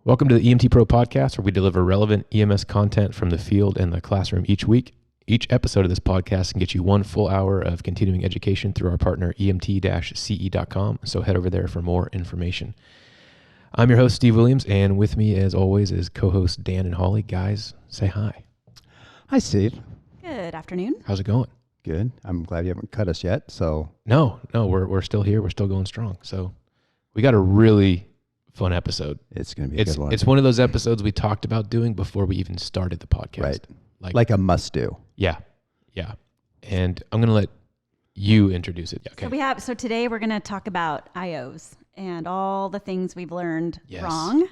Welcome to the EMT Pro podcast, where we deliver relevant EMS content from the field and the classroom each week. Each episode of this podcast can get you 1 full hour of continuing education through our partner, emt-ce.com. So head over there for more information. I'm your host, Steve Williams, and with me, as always, is co-hosts Dan and Holly. Guys, say hi. Hi, Steve. Good afternoon. How's it going? Good. I'm glad you haven't cut us yet. So No, we're still here. We're still going strong. So we got a really fun episode. It's going to be a good one. It's one of those episodes we talked about doing before we even started the podcast. Right. Like a must do. Yeah. And I'm going to let you introduce it. Okay. So today we're going to talk about IOs and all the things we've learned wrong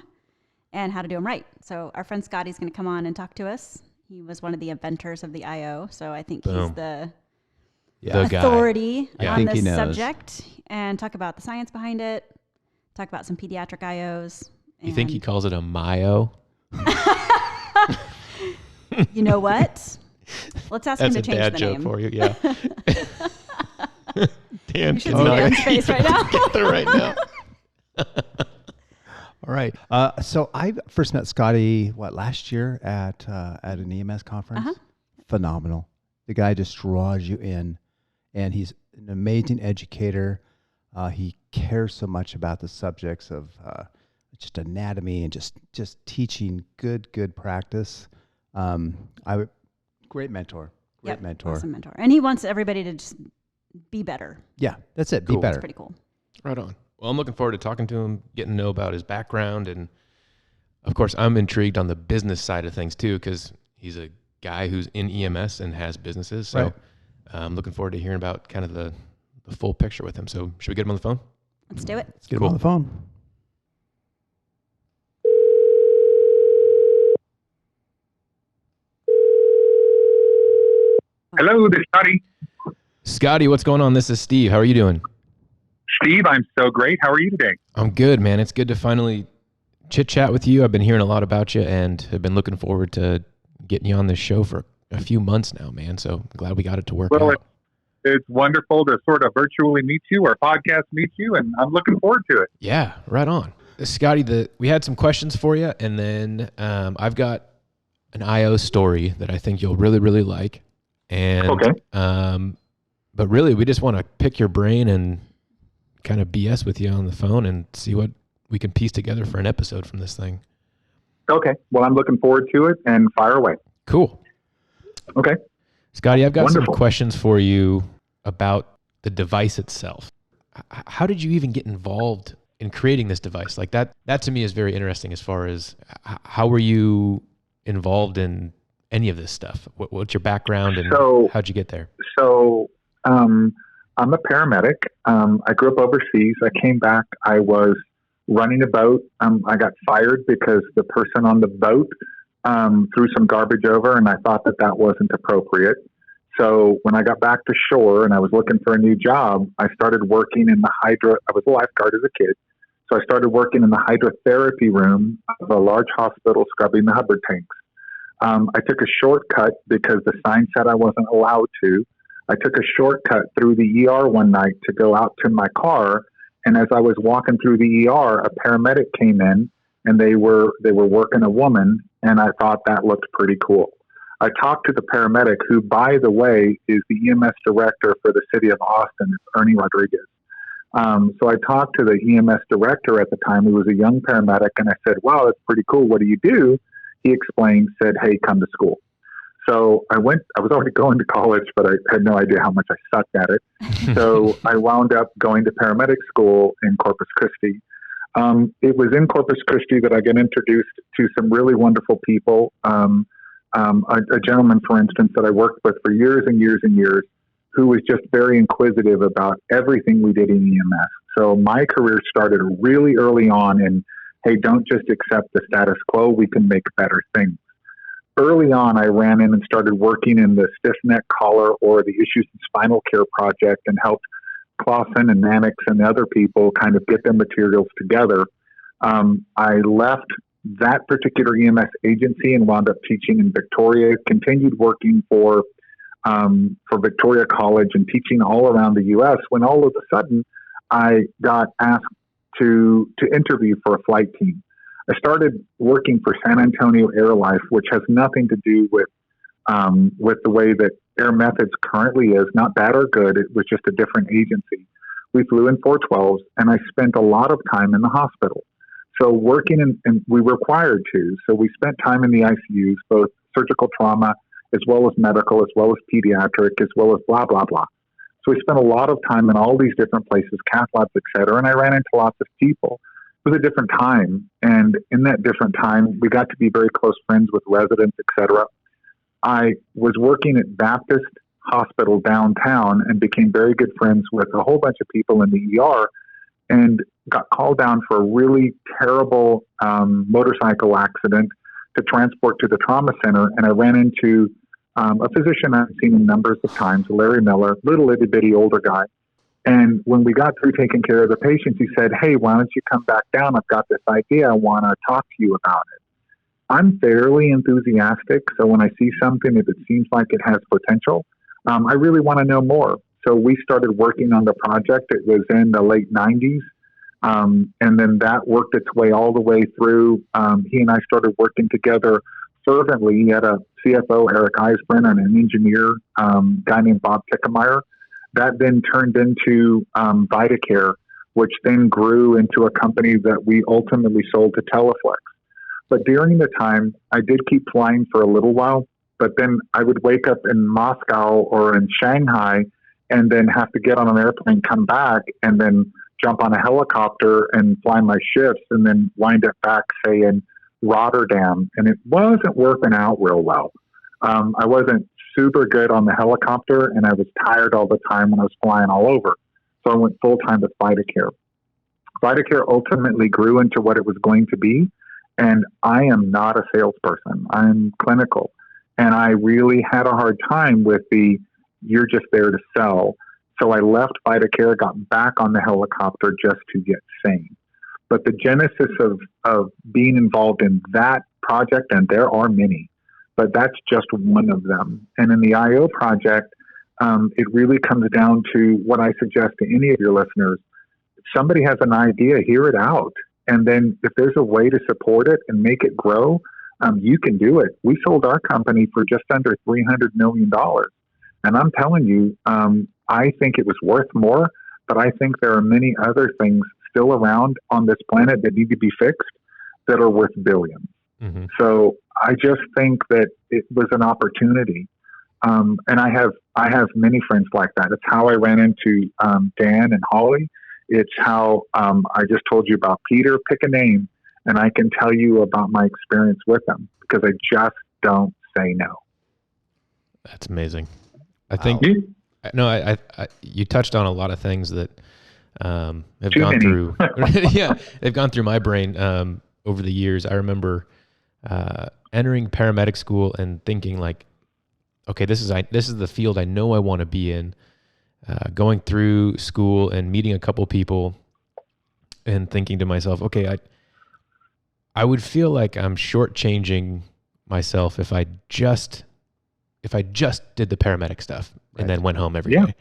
and how to do them right. So our friend Scotty's going to come on and talk to us. He was one of the inventors of the IO, so I think he's the authority on this subject, and talk about the science behind it, talk about some pediatric IOs. You think he calls it a myo? You know what? Let's ask him to change the name. That's a dad joke for you, yeah. Dan, you should see Dan's face right now. Get there right now. All right. So I first met Scotty, last year at an EMS conference? Uh-huh. Phenomenal. The guy just draws you in, and he's an amazing educator. He cares so much about the subjects of just anatomy and just teaching good practice. Great mentor. Awesome mentor. And he wants everybody to just be better. Yeah, that's it. Cool. Be better. That's pretty cool. Right on. Well, I'm looking forward to talking to him, getting to know about his background. And of course, I'm intrigued on the business side of things too, because he's a guy who's in EMS and has businesses. So I'm looking forward to hearing about kind of the full picture with him. So should we get him on the phone? Let's do it. Let's get him on the phone. Hello, this is Scotty. Scotty, what's going on? This is Steve. How are you doing? Steve, I'm so great. How are you today? I'm good, man. It's good to finally chit chat with you. I've been hearing a lot about you and have been looking forward to getting you on this show for a few months now, man. So I'm glad we got it to work out. It's wonderful to sort of virtually meet you or podcast meet you, and I'm looking forward to it. Yeah, right on. Scotty, we had some questions for you, and then I've got an IO story that I think you'll really, really like. And, but really, we just want to pick your brain and kind of BS with you on the phone and see what we can piece together for an episode from this thing. Okay. Well, I'm looking forward to it, and fire away. Cool. Okay. Scotty, I've got some questions for you about the device itself. How did you even get involved in creating this device? Like that to me is very interesting as far as how were you involved in any of this stuff? What's your background and how'd you get there? So I'm a paramedic. I grew up overseas. I came back. I was running a boat. I got fired because the person on the boat threw some garbage over, and I thought that wasn't appropriate. So when I got back to shore and I was looking for a new job, I started working in I was a lifeguard as a kid. So I started working in the hydrotherapy room of a large hospital scrubbing the Hubbard tanks. I took a shortcut because the sign said I wasn't allowed to. I took a shortcut through the ER one night to go out to my car. And as I was walking through the ER, a paramedic came in, and they were working a woman. And I thought that looked pretty cool. I talked to the paramedic, who, by the way, is the EMS director for the city of Austin. It's Ernie Rodriguez. So I talked to the EMS director at the time, who was a young paramedic, and I said, wow, that's pretty cool. What do you do? He explained, said, hey, come to school. So I was already going to college, but I had no idea how much I sucked at it. So I wound up going to paramedic school in Corpus Christi. It was in Corpus Christi that I got introduced to some really wonderful people. A gentleman, for instance, that I worked with for years and years and years, who was just very inquisitive about everything we did in EMS. So my career started really early on in, hey, don't just accept the status quo. We can make better things. Early on, I ran in and started working in the stiff neck collar or the issues in spinal care project and helped Clausen and Mannix and other people kind of get their materials together. I left that particular EMS agency and wound up teaching in Victoria, continued working for Victoria College and teaching all around the U.S. when all of a sudden I got asked to interview for a flight team. I started working for San Antonio Air Life, which has nothing to do with the way that Air Methods currently is. Not bad or good. It was just a different agency. We flew in 412s, and I spent a lot of time in the hospital. So working and we were required to. So we spent time in the ICUs, both surgical trauma, as well as medical, as well as pediatric, as well as blah, blah, blah. So we spent a lot of time in all these different places, cath labs, et cetera, and I ran into lots of people. It was a different time, and in that different time, we got to be very close friends with residents, et cetera. I was working at Baptist Hospital downtown and became very good friends with a whole bunch of people in the ER, and got called down for a really terrible motorcycle accident to transport to the trauma center, and I ran into a physician I've seen him numbers of times, Larry Miller, little itty bitty older guy. And when we got through taking care of the patients, he said, "Hey, why don't you come back down? I've got this idea. I want to talk to you about it." I'm fairly enthusiastic, so when I see something, if it seems like it has potential, I really want to know more. So we started working on the project. It was in the late 90s, and then that worked its way all the way through. He and I started working together fervently. He had a CFO, Eric Eisbren, and an engineer, guy named Bob Tickemeyer. That then turned into VitaCare, which then grew into a company that we ultimately sold to Teleflex. But during the time, I did keep flying for a little while, but then I would wake up in Moscow or in Shanghai and then have to get on an airplane, come back, and then jump on a helicopter and fly my shifts and then wind up back, say, in Rotterdam. And it wasn't working out real well. I wasn't super good on the helicopter, and I was tired all the time when I was flying all over. So I went full-time with VitaCare. VitaCare ultimately grew into what it was going to be, and I am not a salesperson. I'm clinical, and I really had a hard time with you're just there to sell. So I left VitaCare, got back on the helicopter just to get sane. But the genesis of being involved in that project, and there are many, but that's just one of them. And in the IO project, it really comes down to what I suggest to any of your listeners. If somebody has an idea, hear it out. And then if there's a way to support it and make it grow, you can do it. We sold our company for just under $300 million. And I'm telling you, I think it was worth more, but I think there are many other things still around on this planet that need to be fixed that are worth billions. Mm-hmm. So I just think that it was an opportunity. And I have many friends like that. It's how I ran into Dan and Holly. It's how I just told you about Peter. Pick a name, and I can tell you about my experience with them because I just don't say no. That's amazing. I think you touched on a lot of things that have gone through. Yeah, they've gone through my brain over the years. I remember entering paramedic school and thinking like, okay, this is the field I know I want to be in. Going through school and meeting a couple people and thinking to myself, okay, I would feel like I'm shortchanging myself if I just did the paramedic stuff and then went home every day.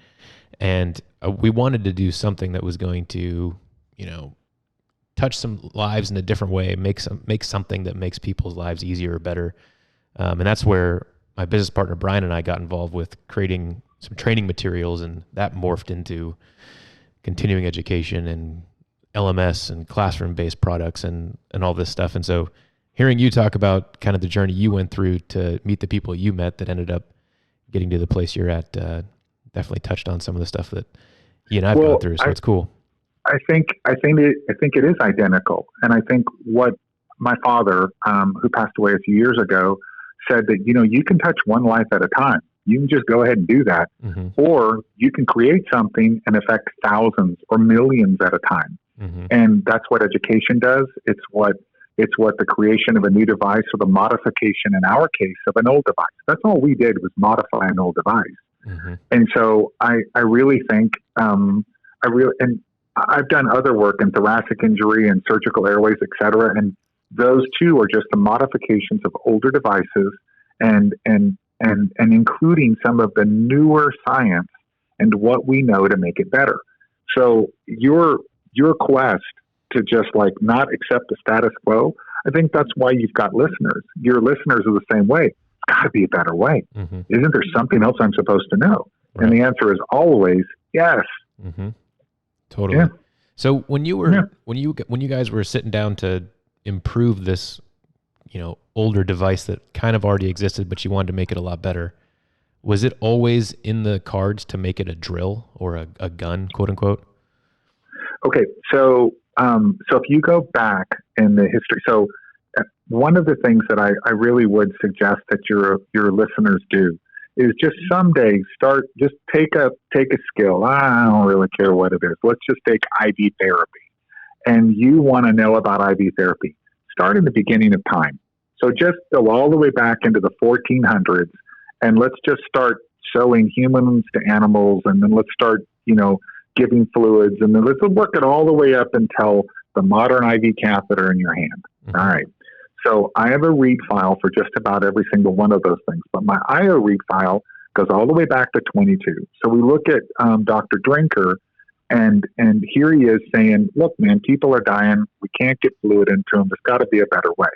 And we wanted to do something that was going to, touch some lives in a different way, make something that makes people's lives easier or better. And that's where my business partner, Brian, and I got involved with creating some training materials, and that morphed into continuing education and LMS and classroom-based products and all this stuff. And so hearing you talk about kind of the journey you went through to meet the people you met that ended up getting to the place you're at, definitely touched on some of the stuff that he and I've gone through. So it's cool. I think it is identical. And I think what my father, who passed away a few years ago, said that, you can touch one life at a time. You can just go ahead and do that. Mm-hmm. Or you can create something and affect thousands or millions at a time. Mm-hmm. And that's what education does. It's what the creation of a new device or the modification, in our case, of an old device. That's all we did was modify an old device. Mm-hmm. And so I really think, and I've done other work in thoracic injury and surgical airways, et cetera. And those two are just the modifications of older devices and including some of the newer science and what we know to make it better. So your quest to just like not accept the status quo. I think that's why you've got listeners. Your listeners are the same way. It's got to be a better way. Mm-hmm. Isn't there something else I'm supposed to know? Right. And the answer is always yes. Mm-hmm. Totally. Yeah. So when you guys were sitting down to improve this, older device that kind of already existed, but you wanted to make it a lot better, was it always in the cards to make it a drill or a gun, quote unquote? Okay, so if you go back in the history, so one of the things that I really would suggest that your listeners do is just someday just take a skill. I don't really care what it is. Let's just take IV therapy. And you want to know about IV therapy. Start in the beginning of time. So just go all the way back into the 1400s, and let's just start sewing humans to animals, and then let's start, giving fluids, and then let's work it all the way up until the modern IV catheter in your hand. Mm-hmm. All right. So I have a read file for just about every single one of those things, but my IO read file goes all the way back to 22. So we look at Dr. Drinker, and here he is saying, look, man, people are dying. We can't get fluid into them. There's got to be a better way.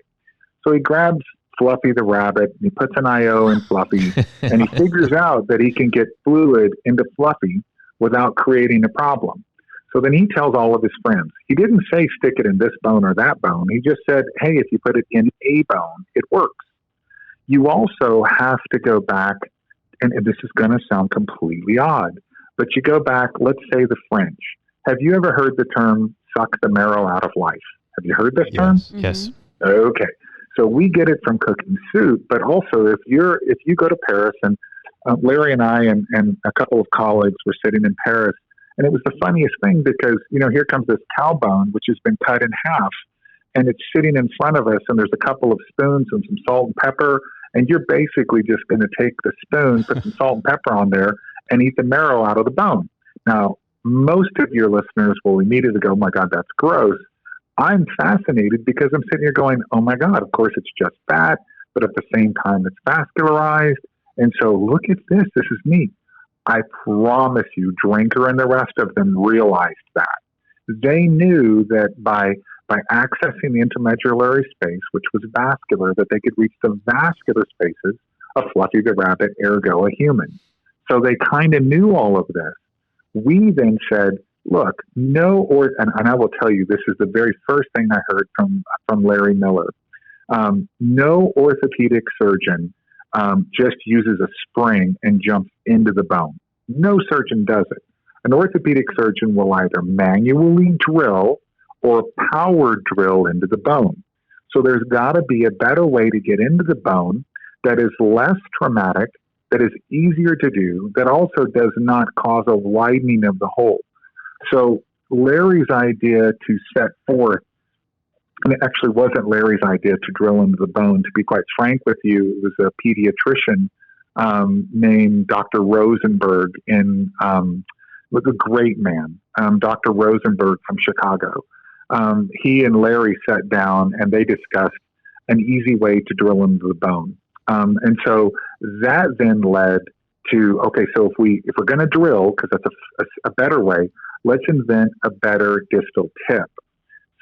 So he grabs Fluffy the rabbit, and he puts an IO in Fluffy, and he figures out that he can get fluid into Fluffy without creating a problem. So then he tells all of his friends. He didn't say stick it in this bone or that bone. He just said, hey, if you put it in a bone, it works. You also have to go back, and this is going to sound completely odd, but you go back, let's say the French. Have you ever heard the term suck the marrow out of life? Have you heard this term? Mm-hmm. Yes. Okay. So we get it from cooking soup, but also if you go to Paris, and Larry and I and a couple of colleagues were sitting in Paris, and it was the funniest thing because, here comes this cow bone, which has been cut in half, and it's sitting in front of us, and there's a couple of spoons and some salt and pepper, and you're basically just going to take the spoon, put some salt and pepper on there, and eat the marrow out of the bone. Now, most of your listeners will immediately go, oh my God, that's gross. I'm fascinated because I'm sitting here going, oh my God, of course it's just fat, but at the same time it's vascularized. And so look at this. This is neat. I promise you, Drinker and the rest of them realized that. They knew that by accessing the intermedullary space, which was vascular, that they could reach the vascular spaces of Fluffy the rabbit, ergo a human. So they kind of knew all of this. We then said, look, and I will tell you, this is the very first thing I heard from Larry Miller. No orthopedic surgeon just uses a spring and jumps into the bone. No surgeon does it. An orthopedic surgeon will either manually drill or power drill into the bone. So there's got to be a better way to get into the bone that is less traumatic, that is easier to do, that also does not cause a widening of the hole. So Larry's idea to set forth, and it actually wasn't Larry's idea to drill into the bone. To be quite frank with you, it was a pediatrician named Dr. Rosenberg was a great man, Dr. Rosenberg from Chicago. He and Larry sat down and they discussed an easy way to drill into the bone. And so that then led to, okay, so if we're going to drill, because that's a better way, let's invent a better distal tip.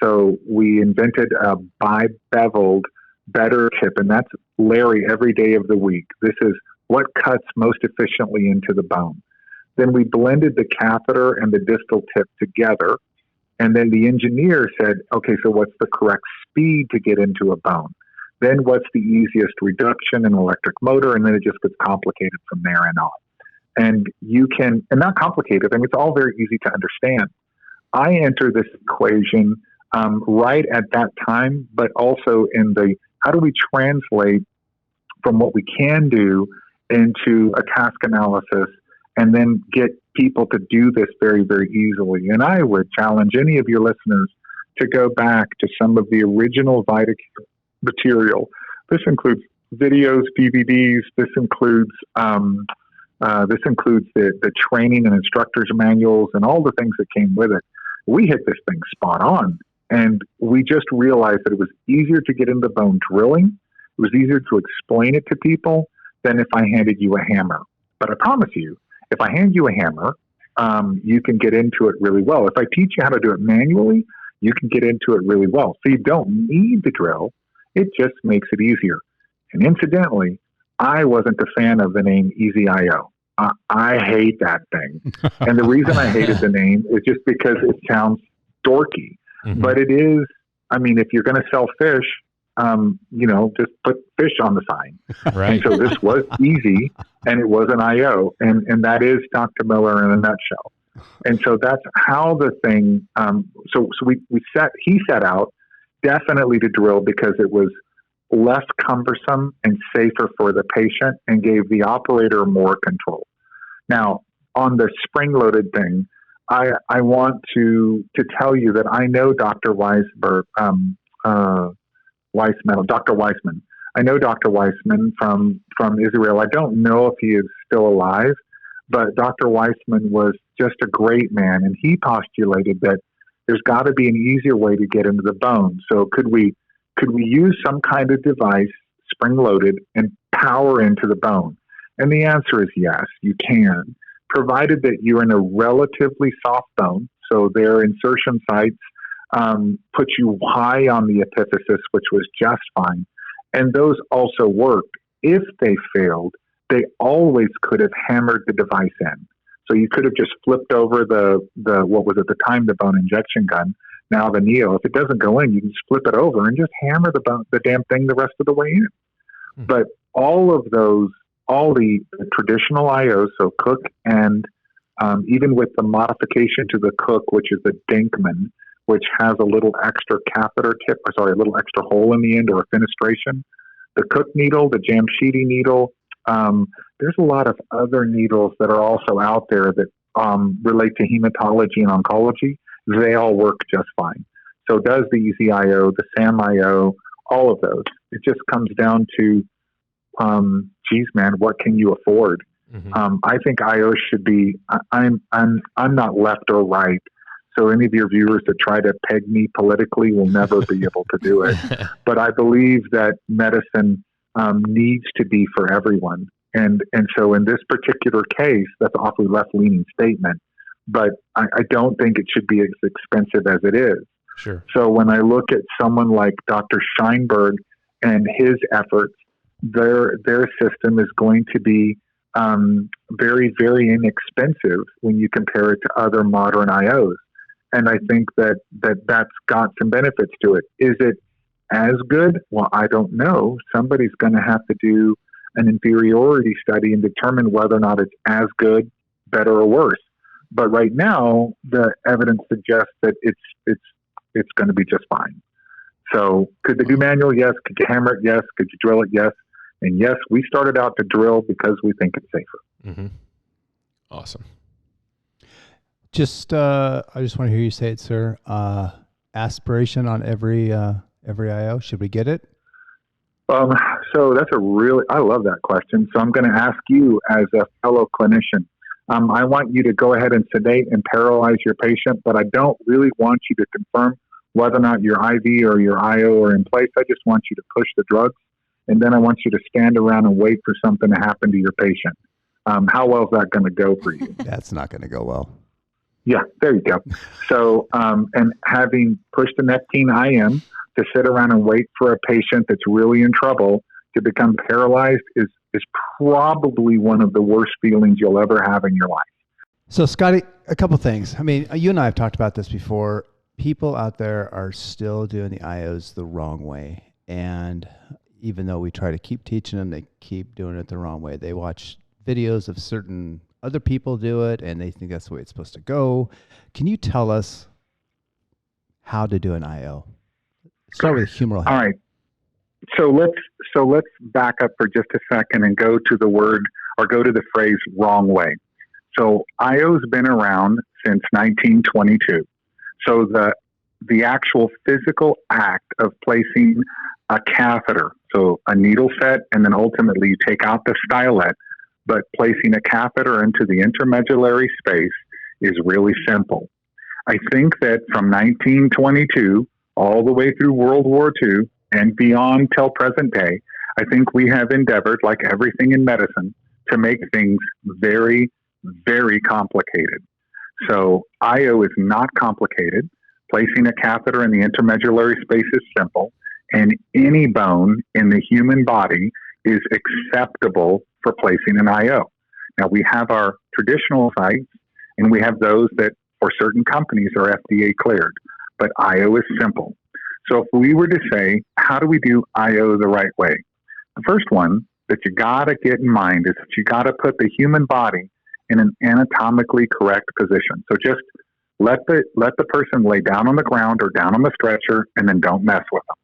So we invented a bi-beveled better tip, and that's Larry every day of the week. This is what cuts most efficiently into the bone. Then we blended the catheter and the distal tip together, and then the engineer said, okay, so what's the correct speed to get into a bone? Then what's the easiest reduction in electric motor? And then it just gets complicated from there and on. And not complicated, I mean, it's all very easy to understand. I enter this equation right at that time, but also in how do we translate from what we can do into a task analysis and then get people to do this very, very easily. And I would challenge any of your listeners to go back to some of the original VitaCare material. This includes videos, DVDs. This includes the training and instructors manuals and all the things that came with it. We hit this thing spot on, and we just realized that it was easier to get into bone drilling. It was easier to explain it to people than if I handed you a hammer. But I promise you, if I hand you a hammer, you can get into it really well. If I teach you how to do it manually, you can get into it really well. So you don't need the drill. It just makes it easier. And incidentally, I wasn't a fan of the name Easy IO. I hate that thing. And the reason I hated the name is just because it sounds dorky. Mm-hmm. But it is, I mean, if you're going to sell fish, just put fish on the sign. Right. And so this was easy, and it was an IO. And that is Dr. Miller in a nutshell. And so that's how the thing, he set out definitely to drill because it was less cumbersome and safer for the patient and gave the operator more control. Now, on the spring-loaded thing, I want to tell you that I know Dr. Dr. Weissman. I know Dr. Weissman from Israel. I don't know if he is still alive, but Dr. Weissman was just a great man, and he postulated that there's got to be an easier way to get into the bone. So could we use some kind of device, spring-loaded, and power into the bone? And the answer is yes, you can, provided that you're in a relatively soft bone. So their insertion sites put you high on the epiphysis, which was just fine. And those also worked. If they failed, they always could have hammered the device in. So you could have just flipped over the what was at the time the bone injection gun, now the neo. If it doesn't go in, you can just flip it over and just hammer the damn thing the rest of the way in. Mm-hmm. But all the traditional IOs, so Cook and even with the modification to the Cook, which is the Dinkman, which has a little extra catheter tip, a little extra hole in the end or a fenestration. The Cook needle, the Jamshidi needle, there's a lot of other needles that are also out there that relate to hematology and oncology. They all work just fine. So does the Easy IO, the SAM IO, all of those. It just comes down to, geez, man, what can you afford? Mm-hmm. I think IO should be. I'm not left or right. So any of your viewers that try to peg me politically will never be able to do it. But I believe that medicine needs to be for everyone. And so in this particular case, that's an awfully left-leaning statement, but I don't think it should be as expensive as it is. Sure. So when I look at someone like Dr. Scheinberg and his efforts, their system is going to be very, very inexpensive when you compare it to other modern IOs. And I think that's got some benefits to it. Is it as good? Well, I don't know. Somebody's going to have to do an inferiority study and determine whether or not it's as good, better, or worse. But right now, the evidence suggests that it's going to be just fine. So could they do manual? Yes. Could you hammer it? Yes. Could you drill it? Yes. And yes, we started out to drill because we think it's safer. Mm-hmm. Awesome. I just want to hear you say it, sir. Aspiration on every IO. Should we get it? So that's I love that question. So I'm going to ask you as a fellow clinician. I want you to go ahead and sedate and paralyze your patient, but I don't really want you to confirm whether or not your IV or your IO are in place. I just want you to push the drugs, and then I want you to stand around and wait for something to happen to your patient. How well is that going to go for you? That's not going to go well. Yeah, there you go. So, and having pushed the Nectine IM to sit around and wait for a patient that's really in trouble to become paralyzed is probably one of the worst feelings you'll ever have in your life. So, Scotty, a couple things. I mean, you and I have talked about this before. People out there are still doing the IOs the wrong way. And even though we try to keep teaching them, they keep doing it the wrong way. They watch videos of certain other people do it, and they think that's the way it's supposed to go. Can you tell us how to do an IO? Start with humeral. All right. So let's back up for just a second and go to the word or go to the phrase wrong way. So IO's been around since 1922. So the actual physical act of placing a catheter, so a needle set, and then ultimately you take out the stylet, but placing a catheter into the intermedullary space is really simple. I think that from 1922 all the way through World War II and beyond till present day, I think we have endeavored, like everything in medicine, to make things very, very complicated. So IO is not complicated. Placing a catheter in the intermedullary space is simple, and any bone in the human body is acceptable for placing an IO. Now, we have our traditional sites, and we have those that, for certain companies, are FDA cleared, but IO is simple. So if we were to say, how do we do IO the right way? The first one that you got to get in mind is that you got to put the human body in an anatomically correct position. So just let the person lay down on the ground or down on the stretcher, and then don't mess with them.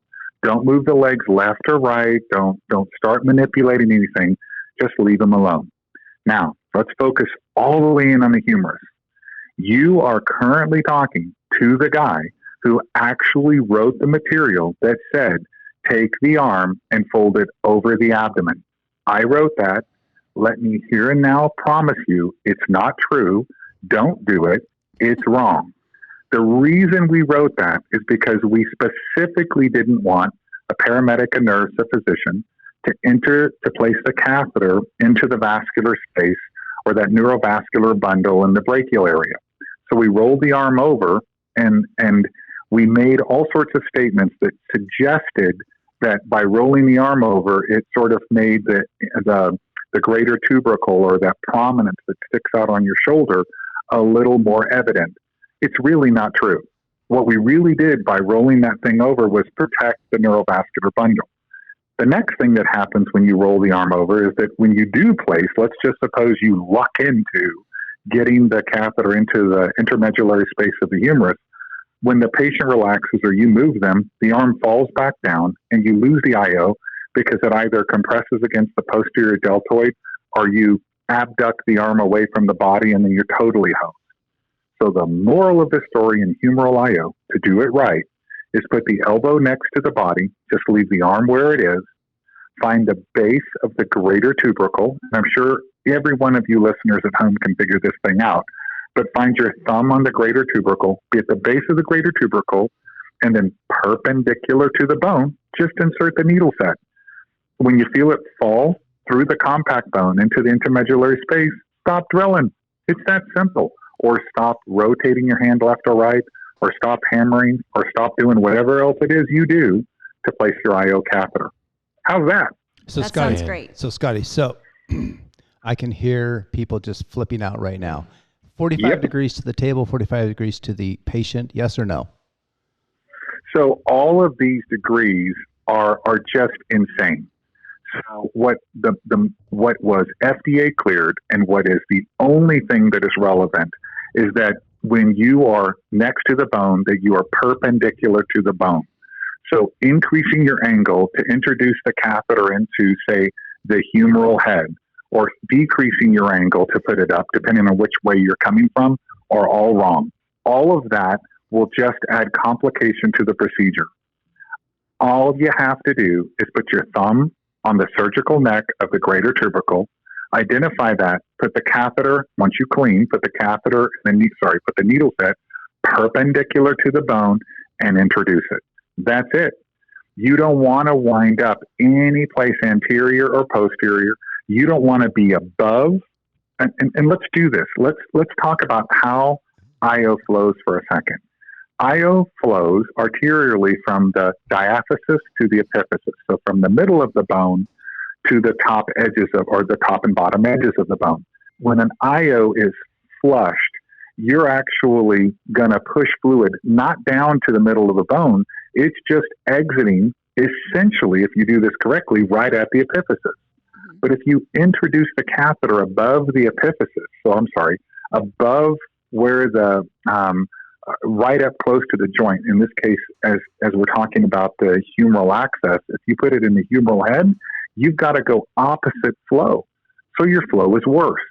Don't move the legs left or right. Don't start manipulating anything. Just leave them alone. Now, let's focus all the way in on the humerus. You are currently talking to the guy who actually wrote the material that said, take the arm and fold it over the abdomen. I wrote that. Let me here and now promise you it's not true. Don't do it. It's wrong. The reason we wrote that is because we specifically didn't want a paramedic, a nurse, a physician to place the catheter into the vascular space or that neurovascular bundle in the brachial area. So we rolled the arm over and we made all sorts of statements that suggested that by rolling the arm over, it sort of made the greater tubercle or that prominence that sticks out on your shoulder a little more evident. It's really not true. What we really did by rolling that thing over was protect the neurovascular bundle. The next thing that happens when you roll the arm over is that when you do place, let's just suppose you luck into getting the catheter into the intermedullary space of the humerus. When the patient relaxes or you move them, the arm falls back down and you lose the IO because it either compresses against the posterior deltoid or you abduct the arm away from the body and then you're totally hosed. So the moral of the story in humeral IO, to do it right, is put the elbow next to the body, just leave the arm where it is, find the base of the greater tubercle. I'm sure every one of you listeners at home can figure this thing out, but find your thumb on the greater tubercle, be at the base of the greater tubercle, and then perpendicular to the bone, just insert the needle set. When you feel it fall through the compact bone into the intermedullary space, stop drilling. It's that simple. Or stop rotating your hand left or right, or stop hammering, or stop doing whatever else it is you do to place your IO catheter. How's that? So that Scotty, sounds great. So Scotty, I can hear people just flipping out right now. 45 degrees to the table, 45 degrees to the patient, yes or no? So all of these degrees are just insane. So what was FDA cleared and what is the only thing that is relevant is that when you are next to the bone, that you are perpendicular to the bone. So increasing your angle to introduce the catheter into, say, the humeral head, or decreasing your angle to put it up, depending on which way you're coming from, are all wrong. All of that will just add complication to the procedure. All you have to do is put your thumb on the surgical neck of the greater tubercle, identify that, put the catheter, once you clean, put the needle set perpendicular to the bone and introduce it. That's it. You don't want to wind up any place anterior or posterior. You don't want to be above. And let's do this. Let's talk about how IO flows for a second. IO flows arterially from the diaphysis to the epiphysis. So from the middle of the bone to the top edges or the top and bottom edges of the bone. When an IO is flushed, you're actually going to push fluid not down to the middle of the bone. It's just exiting, essentially, if you do this correctly, right at the epiphysis. But if you introduce the catheter above the epiphysis, above where the, right up close to the joint, in this case, as we're talking about the humeral access, if you put it in the humeral head, you've got to go opposite flow. So your flow is worse.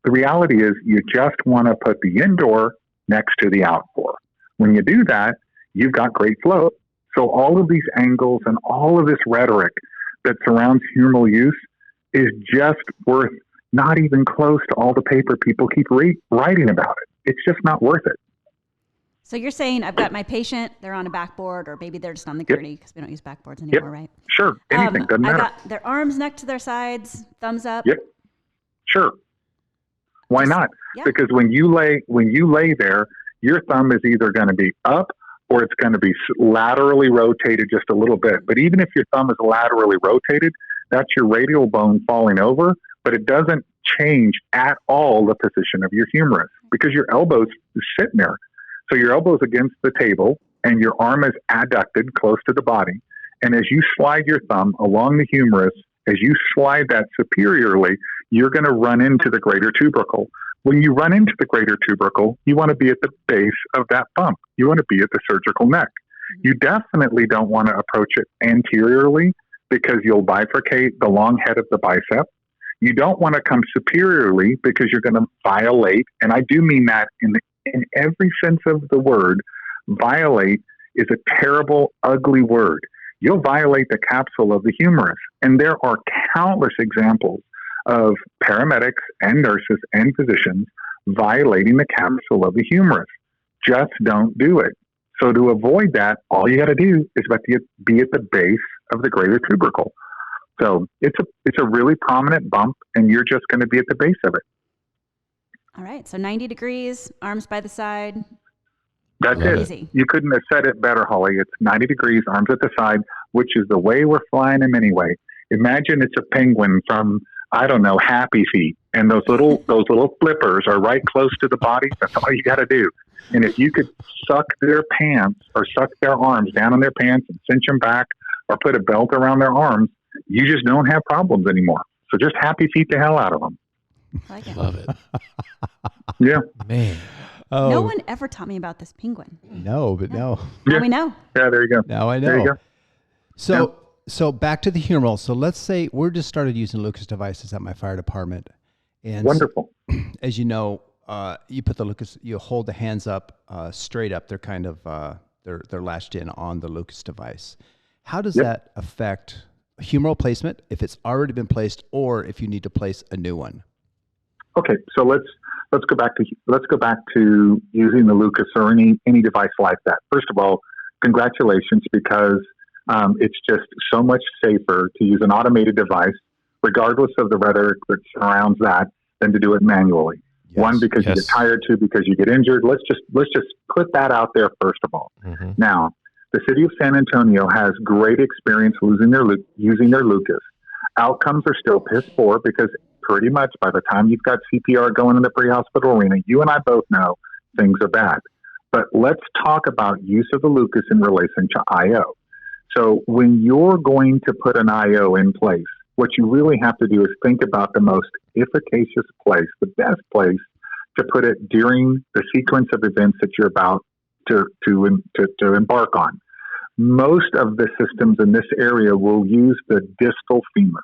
The reality is you just want to put the indoor next to the outdoor. When you do that, you've got great flow. So all of these angles and all of this rhetoric that surrounds humeral use is just worth not even close to all the paper people keep writing about it. It's just not worth it. So you're saying I've got my patient, they're on a backboard, or maybe they're just on the gurney because we don't use backboards anymore, right? Sure, anything, doesn't matter. I got their arms next to their sides, thumbs up. Yep, sure. Why not? Yeah. Because when you lay there, your thumb is either going to be up or it's going to be laterally rotated just a little bit. But even if your thumb is laterally rotated, that's your radial bone falling over, but it doesn't change at all the position of your humerus because your elbow's sitting there. So your elbow's against the table and your arm is adducted close to the body. And as you slide your thumb along the humerus, as you slide that superiorly, you're going to run into the greater tubercle. When you run into the greater tubercle, you want to be at the base of that bump. You want to be at the surgical neck. You definitely don't want to approach it anteriorly because you'll bifurcate the long head of the bicep. You don't want to come superiorly because you're going to violate, and I do mean that in every sense of the word. Violate is a terrible, ugly word. You'll violate the capsule of the humerus. And there are countless examples of paramedics and nurses and physicians violating the capsule of the humerus. Just don't do it. So to avoid that, all you got to do is be at the base of the greater tubercle. So it's a really prominent bump, and you're just going to be at the base of it. All right. So 90 degrees, arms by the side. That's it. Easy. You couldn't have said it better, Holly. It's 90 degrees, arms at the side, which is the way we're flying them anyway. Imagine it's a penguin from, I don't know, Happy Feet, and those little flippers are right close to the body. That's all you got to do. And if you could suck their pants or suck their arms down on their pants and cinch them back or put a belt around their arms, you just don't have problems anymore. So just Happy Feet the hell out of them. I like it. Love it. Yeah. Man. Oh, No one ever taught me about this penguin. no, but no. Now we know. Yeah, there you go. Now I know. There you go. So back to the humeral. So let's say we're just started using Lucas devices at my fire department. And Wonderful. as you know, you put the Lucas, you hold the hands up straight up. They're kind of, they're lashed in on the Lucas device. How does that affect humeral placement if it's already been placed or if you need to place a new one? Okay, so let's go back to using the Lucas or any device like that. First of all, congratulations, because it's just so much safer to use an automated device, regardless of the rhetoric that surrounds that, than to do it manually. Yes. One, because you get tired. Two, because you get injured. Let's just put that out there first of all. Mm-hmm. Now, the city of San Antonio has great experience using their Lucas. Outcomes are still piss poor because pretty much by the time you've got CPR going in the pre-hospital arena, you and I both know things are bad. But let's talk about use of the Lucas in relation to IO. So when you're going to put an IO in place, what you really have to do is think about the most efficacious place, the best place to put it during the sequence of events that you're about to embark on. Most of the systems in this area will use the distal femur.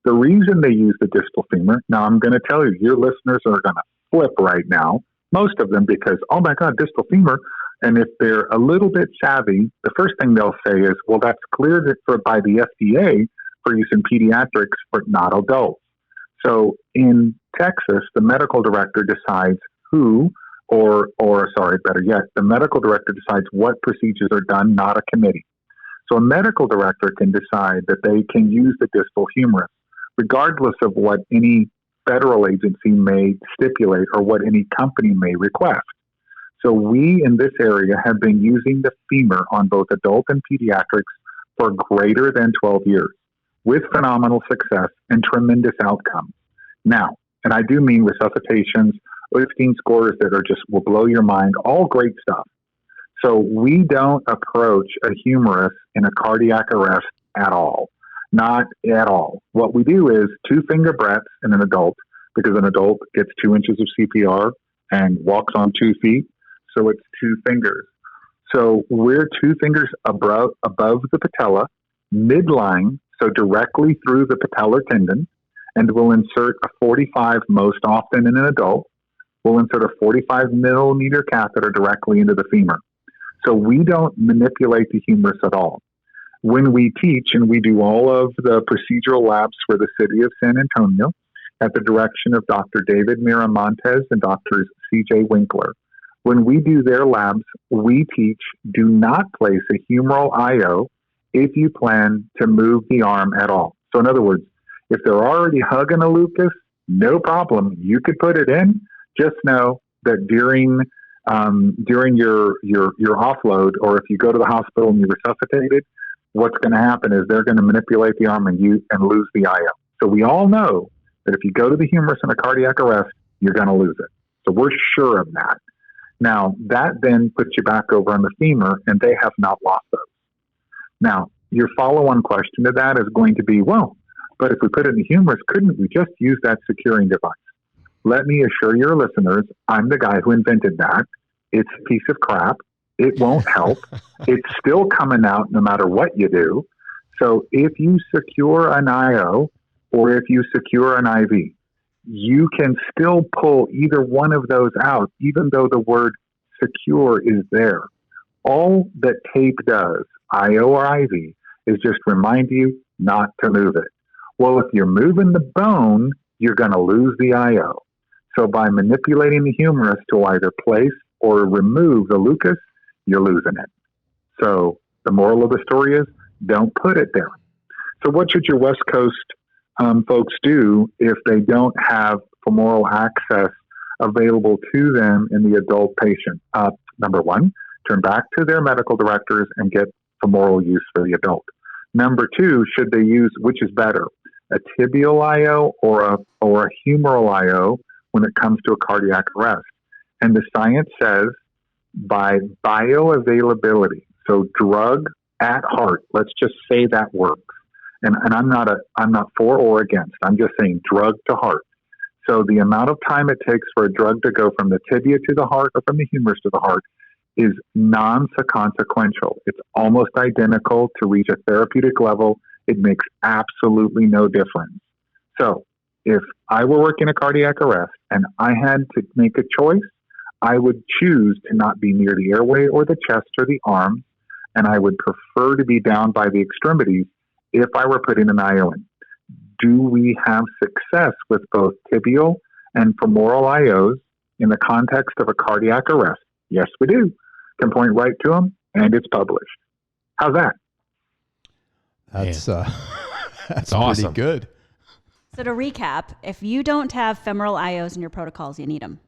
The reason they use the distal femur, now I'm going to tell you, your listeners are going to flip right now, most of them, because, oh my God, distal femur. And if they're a little bit savvy, the first thing they'll say is, well, that's cleared by the FDA for use in pediatrics, but not adults. So in Texas, the medical director decides who, the medical director decides what procedures are done, not a committee. So a medical director can decide that they can use the distal humerus, regardless of what any federal agency may stipulate or what any company may request. So we in this area have been using the femur on both adult and pediatrics for greater than 12 years with phenomenal success and tremendous outcomes. Now, and I do mean resuscitations, lifting scores that will blow your mind, all great stuff. So we don't approach a humerus in a cardiac arrest at all. Not at all. What we do is 2 finger breaths in an adult, because an adult gets 2 inches of CPR and walks on 2 feet. So it's 2 fingers. So we're 2 fingers above the patella, midline, so directly through the patellar tendon, and we'll insert a 45 most often in an adult. We'll insert a 45 millimeter catheter directly into the femur. So we don't manipulate the humerus at all. When we teach, and we do all of the procedural labs for the city of San Antonio at the direction of Dr. David Miramontes and Drs. C.J. Winkler, when we do their labs, we teach, do not place a humeral IO if you plan to move the arm at all. So in other words, if they're already hugging a Lucas, no problem. You could put it in. Just know that during during your offload, or if you go to the hospital and you're resuscitated, what's going to happen is they're going to manipulate the arm and lose the IO. So we all know that if you go to the humerus in a cardiac arrest, you're going to lose it. So we're sure of that. Now, that then puts you back over on the femur, and they have not lost those. Now, your follow-on question to that is going to be, well, but if we put it in the humerus, couldn't we just use that securing device? Let me assure your listeners, I'm the guy who invented that. It's a piece of crap. It won't help. It's still coming out no matter what you do. So if you secure an IO or if you secure an IV, you can still pull either one of those out, even though the word secure is there. All that tape does, IO or IV, is just remind you not to move it. Well, if you're moving the bone, you're going to lose the IO. So by manipulating the humerus to either place or remove the lucus, you're losing it. So the moral of the story is don't put it there. So what should your West Coast folks do if they don't have femoral access available to them in the adult patient? Number one, turn back to their medical directors and get femoral use for the adult. Number two, should they use, which is better, a tibial IO or a humeral IO when it comes to a cardiac arrest? And the science says by bioavailability, so drug at heart, let's just say that works. And I'm not for or against. I'm just saying drug to heart. So the amount of time it takes for a drug to go from the tibia to the heart or from the humerus to the heart is non-consequential. It's almost identical to reach a therapeutic level. It makes absolutely no difference. So if I were working a cardiac arrest and I had to make a choice, I would choose to not be near the airway or the chest or the arms, and I would prefer to be down by the extremities if I were putting an IO in. Do we have success with both tibial and femoral IOs in the context of a cardiac arrest? Yes, we do. Can point right to them, and it's published. How's that? That's awesome. Pretty good. So to recap, if you don't have femoral IOs in your protocols, you need them.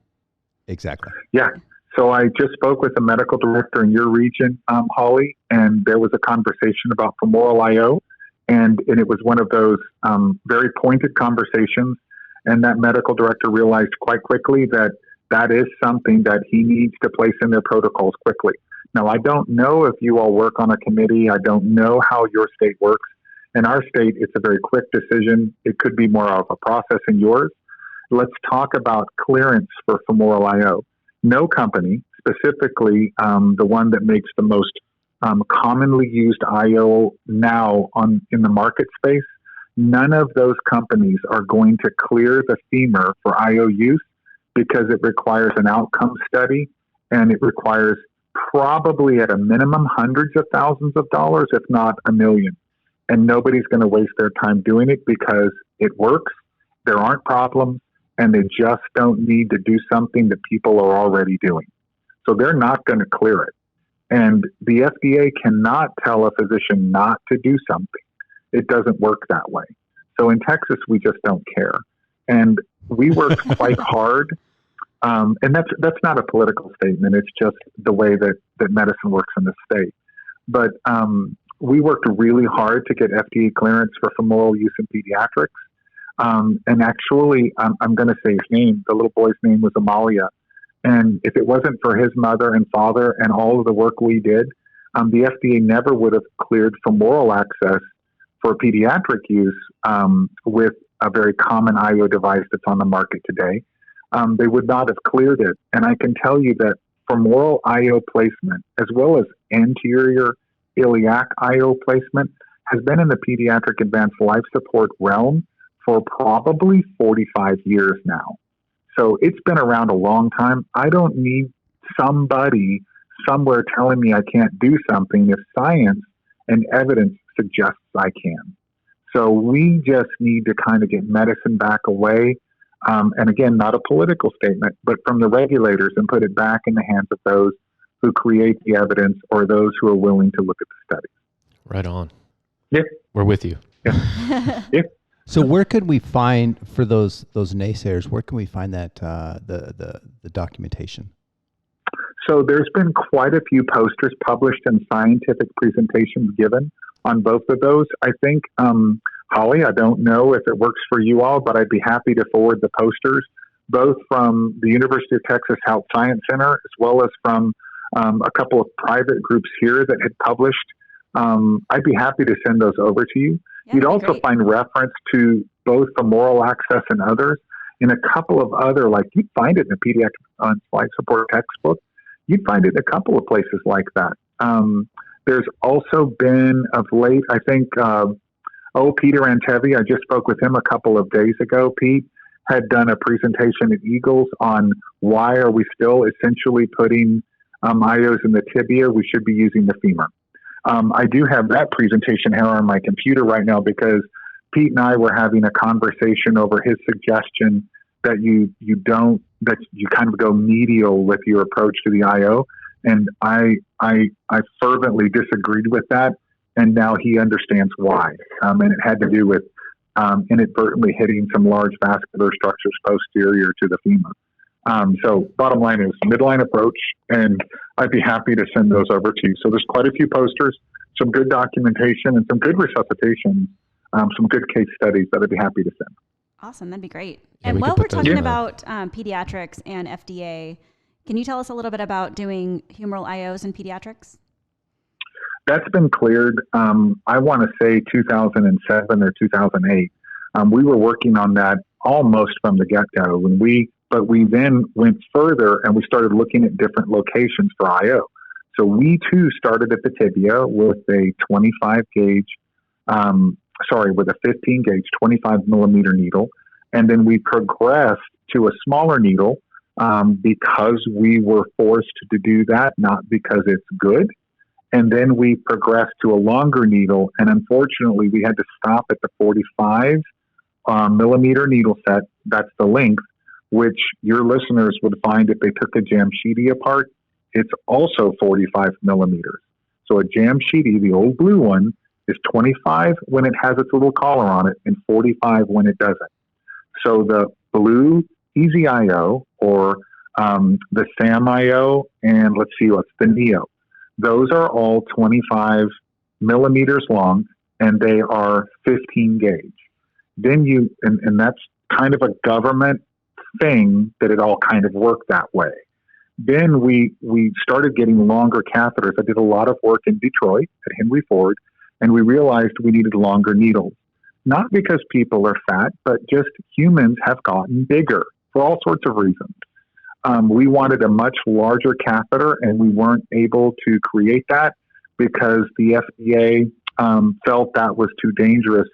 Exactly. Yeah. So I just spoke with the medical director in your region, Holly, and there was a conversation about femoral IO, and it was one of those very pointed conversations, and that medical director realized quite quickly that that is something that he needs to place in their protocols quickly. Now, I don't know if you all work on a committee. I don't know how your state works. In our state, it's a very quick decision. It could be more of a process in yours. Let's talk about clearance for femoral IO. No company, specifically the one that makes the most commonly used IO now in the market space, none of those companies are going to clear the femur for IO use because it requires an outcome study and it requires probably at a minimum hundreds of thousands of dollars, if not $1 million. And nobody's going to waste their time doing it because it works, there aren't problems, and they just don't need to do something that people are already doing. So they're not going to clear it. And the FDA cannot tell a physician not to do something. It doesn't work that way. So in Texas, we just don't care. And we worked quite hard. And that's not a political statement. It's just the way that medicine works in the state. But we worked really hard to get FDA clearance for femoral use in pediatrics. And actually, I'm going to say his name. The little boy's name was Amalia. And if it wasn't for his mother and father and all of the work we did, the FDA never would have cleared femoral access for pediatric use with a very common IO device that's on the market today. They would not have cleared it. And I can tell you that femoral IO placement, as well as anterior iliac IO placement, has been in the pediatric advanced life support realm for probably 45 years now. So it's been around a long time. I don't need somebody somewhere telling me I can't do something if science and evidence suggests I can. So we just need to kind of get medicine back away. And again, not a political statement, but from the regulators, and put it back in the hands of those who create the evidence or those who are willing to look at the studies. Right on. Yeah. We're with you. Yeah. Yeah. So where could we find, for those naysayers, where can we find that the documentation? So there's been quite a few posters published and scientific presentations given on both of those. I think, Holly, I don't know if it works for you all, but I'd be happy to forward the posters, both from the University of Texas Health Science Center, as well as from a couple of private groups here that had published. I'd be happy to send those over to you. Yeah, You'd also find reference to both Femoral access and others in a couple of other, like you'd find it in a pediatric life support textbook. You'd find it in a couple of places like that. There's also been of late, I think, Peter Antevi, I just spoke with him a couple of days ago. Pete had done a presentation at Eagles on why are we still essentially putting IOs in the tibia. We should be using the femur. I do have that presentation here on my computer right now because Pete and I were having a conversation over his suggestion that you kind of go medial with your approach to the IO. And I fervently disagreed with that. And now he understands why. And it had to do with inadvertently hitting some large vascular structures posterior to the femur. So bottom line is midline approach, and I'd be happy to send those over to you. So there's quite a few posters, some good documentation, and some good resuscitation, some good case studies that I'd be happy to send. Awesome. That'd be great. Yeah, and while we're talking about yeah. pediatrics and FDA, can you tell us a little bit about doing humeral IOs in pediatrics? That's been cleared, I want to say 2007 or 2008. We were working on that almost from the get-go. But we then went further and we started looking at different locations for IO. So we too started at the tibia with a 25 gauge, with a 15 gauge, 25 millimeter needle. And then we progressed to a smaller needle because we were forced to do that, not because it's good. And then we progressed to a longer needle. And unfortunately, we had to stop at the 45 millimeter needle set. That's the length, which your listeners would find if they took a Jamshidi apart. It's also 45 millimeters. So a Jamshidi, the old blue one, is 25 when it has its little collar on it and 45 when it doesn't. So the blue Easy IO or the Sam IO and let's see what's the Neo. Those are all 25 millimeters long and they are 15 gauge. Then and that's kind of a government thing that it all kind of worked that way. Then we started getting longer catheters. I did a lot of work in Detroit at Henry Ford, and we realized we needed longer needles. Not because people are fat, but just humans have gotten bigger for all sorts of reasons. We wanted a much larger catheter, and we weren't able to create that because the FDA felt that was too dangerous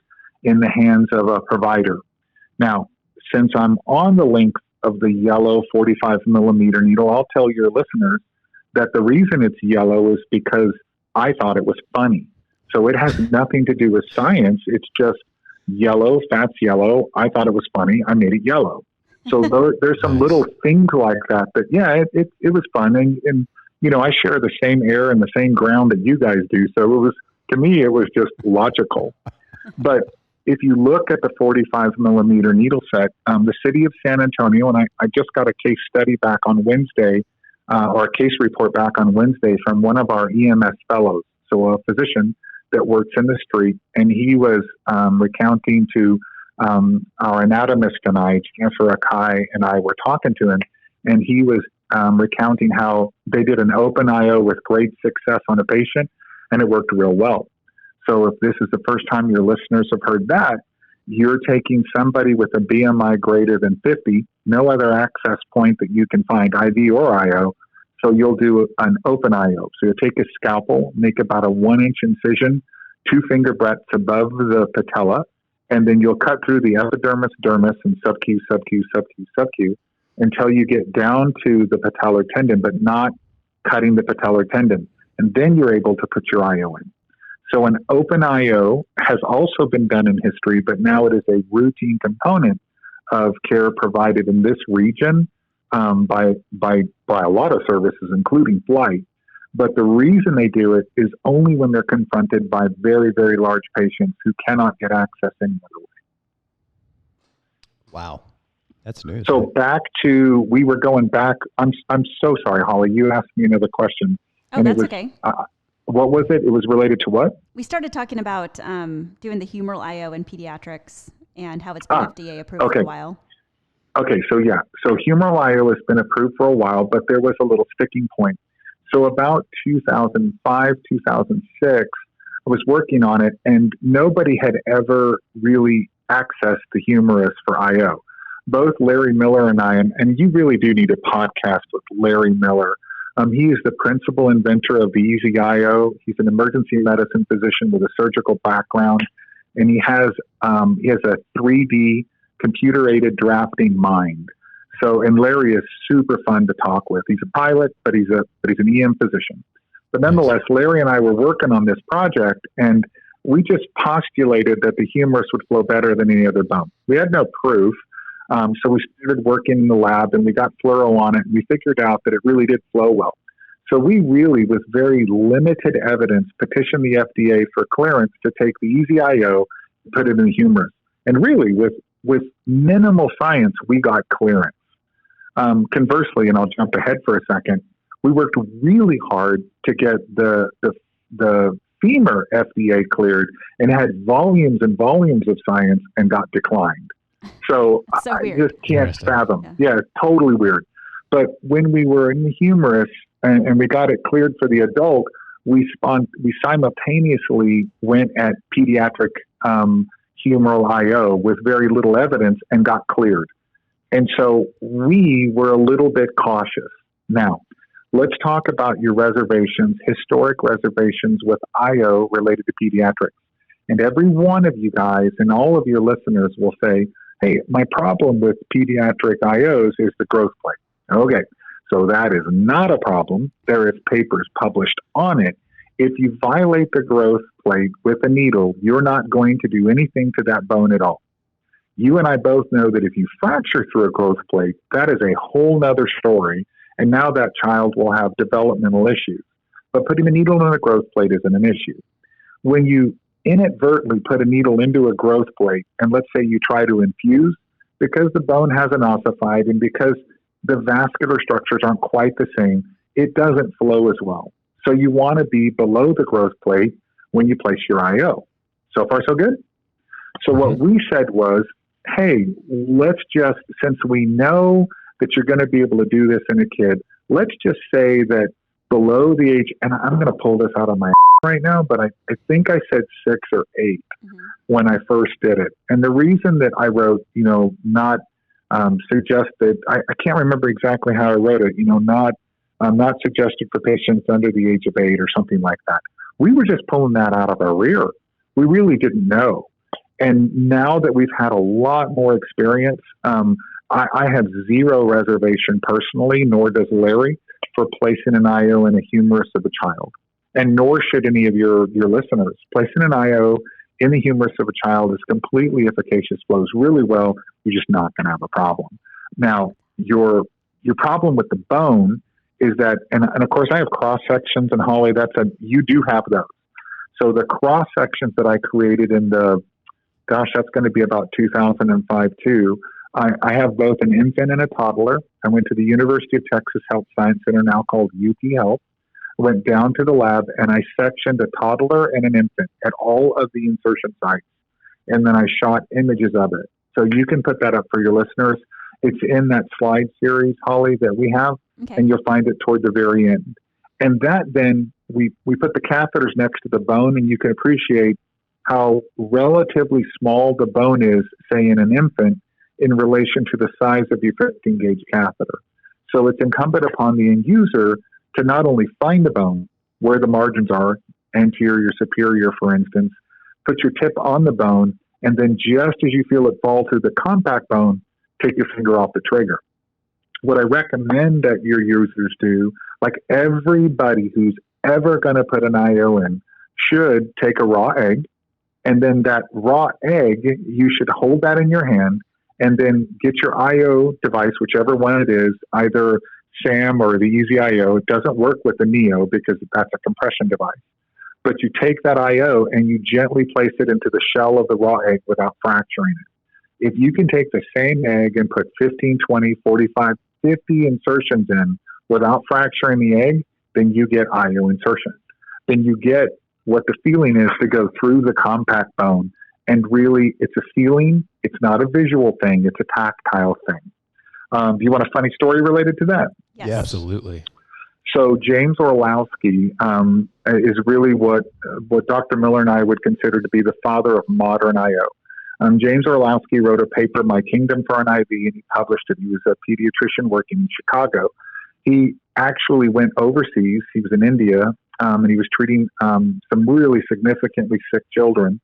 in the hands of a provider. Now, since I'm on the length of the yellow 45 millimeter needle, I'll tell your listeners that the reason it's yellow is because I thought it was funny. So it has nothing to do with science. It's just yellow, fat's yellow. I thought it was funny. I made it yellow. So there's some little things like that, it was fun. And, you know, I share the same air and the same ground that you guys do. So to me, it was just logical. But if you look at the 45 millimeter needle set, the city of San Antonio, and I just got a case study back on Wednesday, or a case report back on Wednesday from one of our EMS fellows, so a physician that works in the street, and he was recounting to our anatomist and I, Chancellor Akai, and I were talking to him, and he was recounting how they did an open IO with great success on a patient, and it worked real well. So if this is the first time your listeners have heard that, you're taking somebody with a BMI greater than 50, no other access point that you can find, IV or IO. So you'll do an open IO. So you'll take a scalpel, make about a 1-inch incision, 2 finger breadths above the patella, and then you'll cut through the epidermis, dermis, and subcu until you get down to the patellar tendon, but not cutting the patellar tendon. And then you're able to put your IO in. So an open IO has also been done in history, but now it is a routine component of care provided in this region by a lot of services, including flight. But the reason they do it is only when they're confronted by very, very large patients who cannot get access any other way. Wow. That's news. So we were going back. I'm so sorry, Holly. You asked me another question. Oh, that's okay. What was it? It was related to what? We started talking about doing the Humeral IO in pediatrics and how it's been FDA approved for a while. Okay, so Humeral IO has been approved for a while, but there was a little sticking point. So about 2005, 2006, I was working on it, and nobody had ever really accessed the humerus for IO. Both Larry Miller and I, and you really do need a podcast with Larry Miller. He is the principal inventor of the Easy IO. He's an emergency medicine physician with a surgical background, and he has a 3D computer-aided drafting mind. So, and Larry is super fun to talk with. He's a pilot, but he's an EM physician. But nonetheless, Larry and I were working on this project, and we just postulated that the humerus would flow better than any other bone. We had no proof. So we started working in the lab, and we got fluoro on it, and we figured out that it really did flow well. So we really, with very limited evidence, petitioned the FDA for clearance to take the Easy IO and put it in the humerus. And really, with minimal science, we got clearance. Conversely, and I'll jump ahead for a second, we worked really hard to get the femur FDA cleared and had volumes and volumes of science and got declined. So I just can't fathom. Yeah, totally weird. But when we were in the humerus and we got it cleared for the adult, we simultaneously went at pediatric Humeral IO with very little evidence and got cleared. And so we were a little bit cautious. Now, let's talk about your reservations, historic reservations with IO related to pediatrics. And every one of you guys and all of your listeners will say, hey, my problem with pediatric IOs is the growth plate. Okay, so that is not a problem. There is papers published on it. If you violate the growth plate with a needle, you're not going to do anything to that bone at all. You and I both know that if you fracture through a growth plate, that is a whole nother story, and now that child will have developmental issues. But putting a needle in a growth plate isn't an issue. When you inadvertently put a needle into a growth plate, and let's say you try to infuse, because the bone hasn't ossified and because the vascular structures aren't quite the same, it doesn't flow as well. So you want to be below the growth plate when you place your IO. So far, so good? So what we said was, hey, let's just, since we know that you're going to be able to do this in a kid, let's just say that below the age, and I'm going to pull this out of my right now, but I think I said 6 or 8 when I first did it. And the reason that I wrote, not suggested, I can't remember exactly how I wrote it, not suggested for patients under the age of 8 or something like that. We were just pulling that out of our rear. We really didn't know. And now that we've had a lot more experience, I have zero reservation personally, nor does Larry, for placing an IO in a humerus of a child. And nor should any of your listeners. Placing an IO in the humerus of a child is completely efficacious, flows really well. You're just not going to have a problem. Now, your problem with the bone is that, and of course I have cross sections, and Holly, you do have those. So the cross sections that I created in that's going to be about 2005 too. I have both an infant and a toddler. I went to the University of Texas Health Science Center, now called UT Health. I went down to the lab and I sectioned a toddler and an infant at all of the insertion sites. And then I shot images of it. So you can put that up for your listeners. It's in that slide series, Holly, that we have, and you'll find it toward the very end. And that then, we put the catheters next to the bone, and you can appreciate how relatively small the bone is, say, in an infant, in relation to the size of your 15-gauge catheter. So it's incumbent upon the end user to not only find the bone, where the margins are, anterior, superior, for instance, put your tip on the bone, and then just as you feel it fall through the compact bone, take your finger off the trigger. What I recommend that your users do, like everybody who's ever going to put an IO in, should take a raw egg, and then that raw egg, you should hold that in your hand, and then get your IO device, whichever one it is, either SAM or the Easy IO. It doesn't work with the Neo because that's a compression device. But you take that IO and you gently place it into the shell of the raw egg without fracturing it. If you can take the same egg and put 15, 20, 45, 50 insertions in without fracturing the egg, then you get IO insertion. Then you get what the feeling is to go through the compact bone. And really, it's a feeling. It's not a visual thing. It's a tactile thing. Do you want a funny story related to that? Yes. Yeah, absolutely. So James Orlowski is really what Dr. Miller and I would consider to be the father of modern IO. James Orlowski wrote a paper, My Kingdom for an IV, and he published it. He was a pediatrician working in Chicago. He actually went overseas. He was in India, and he was treating some really significantly sick children.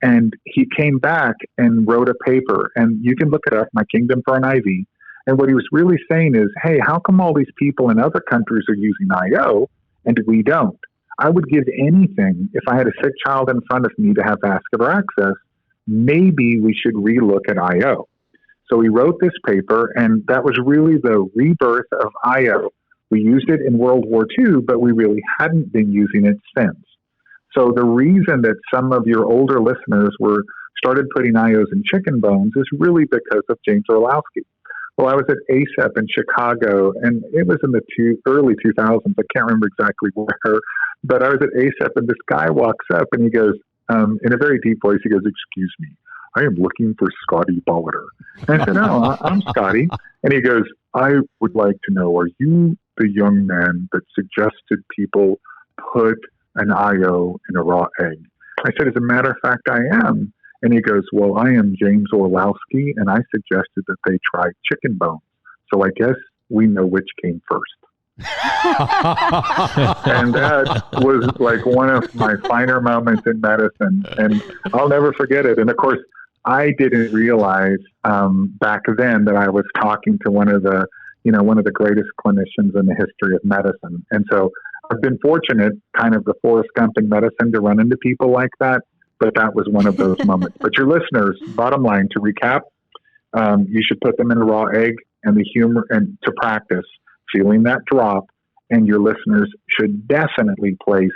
And he came back and wrote a paper, and you can look it up, My Kingdom for an IV. And what he was really saying is, hey, how come all these people in other countries are using IO and we don't? I would give anything if I had a sick child in front of me to have vascular access. Maybe we should relook at IO. So he wrote this paper, and that was really the rebirth of IO. We used it in World War II, but we really hadn't been using it since. So the reason that some of your older listeners started putting IOs in chicken bones is really because of James Orlowski. Well, I was at ASEP in Chicago, and it was in the early 2000s. I can't remember exactly where, but I was at ASEP, and this guy walks up, and he goes, in a very deep voice, he goes, excuse me, I am looking for Scotty Bolleter. And I said, no, I'm Scotty. And he goes, I would like to know, are you the young man that suggested people put an IO in a raw egg? I said, as a matter of fact, I am. And he goes, well, I am James Orlowski, and I suggested that they try chicken bones. So I guess we know which came first. And that was like one of my finer moments in medicine, and I'll never forget it. And of course, I didn't realize back then that I was talking to one of the greatest clinicians in the history of medicine. And so I've been fortunate, kind of the Forrest Gump in medicine, to run into people like that. But that was one of those moments. But your listeners, bottom line, to recap, you should put them in a raw egg and the humor, and to practice feeling that drop. And your listeners should definitely place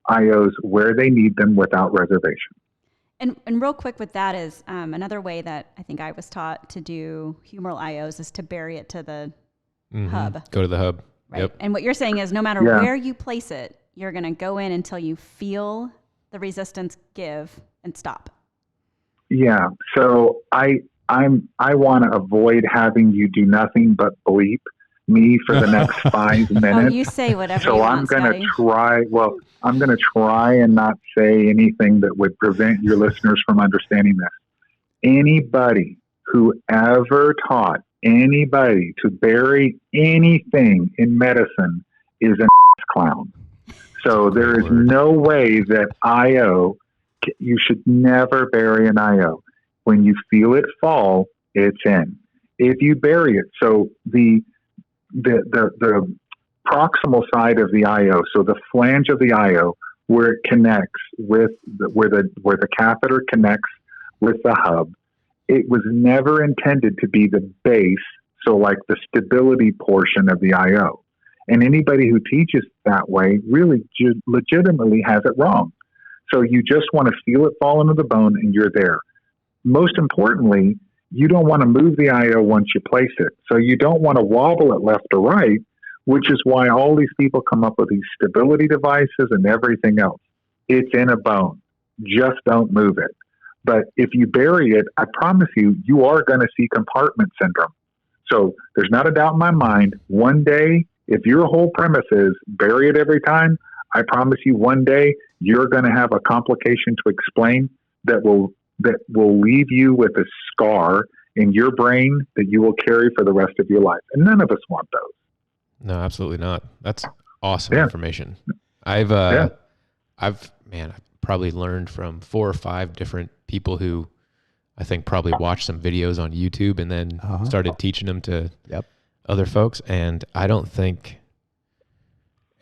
IOs where they need them without reservation. And real quick with that is another way that I think I was taught to do humeral IOs is to bury it to the hub. Go to the hub. Right. Yep. And what you're saying is no matter where you place it, you're going to go in until you feel the resistance give and stop. Yeah. So I want to avoid having you do nothing but bleep me for the next 5 minutes. Oh, you say whatever you want, So I'm going to try. Well, I'm going to try and not say anything that would prevent your listeners from understanding this. Anybody who ever taught anybody to bury anything in medicine is an clown. So there is no way that IO, you should never bury an IO. When you feel it fall, it's in. If you bury it, so the proximal side of the IO, so the flange of the IO, where it connects with where the catheter connects with the hub, it was never intended to be the base, so like the stability portion of the IO. And anybody who teaches that way really legitimately has it wrong. So you just want to feel it fall into the bone and you're there. Most importantly, you don't want to move the IO once you place it. So you don't want to wobble it left or right, which is why all these people come up with these stability devices and everything else. It's in a bone. Just don't move it. But if you bury it, I promise you are going to see compartment syndrome. So there's not a doubt in my mind, one day, if your whole premise is bury it every time, I promise you one day you're going to have a complication to explain that will leave you with a scar in your brain that you will carry for the rest of your life. And none of us want those. No, absolutely not. That's awesome information. I've probably learned from 4 or 5 different people who I think probably watched some videos on YouTube and then started teaching them to other folks. And I don't think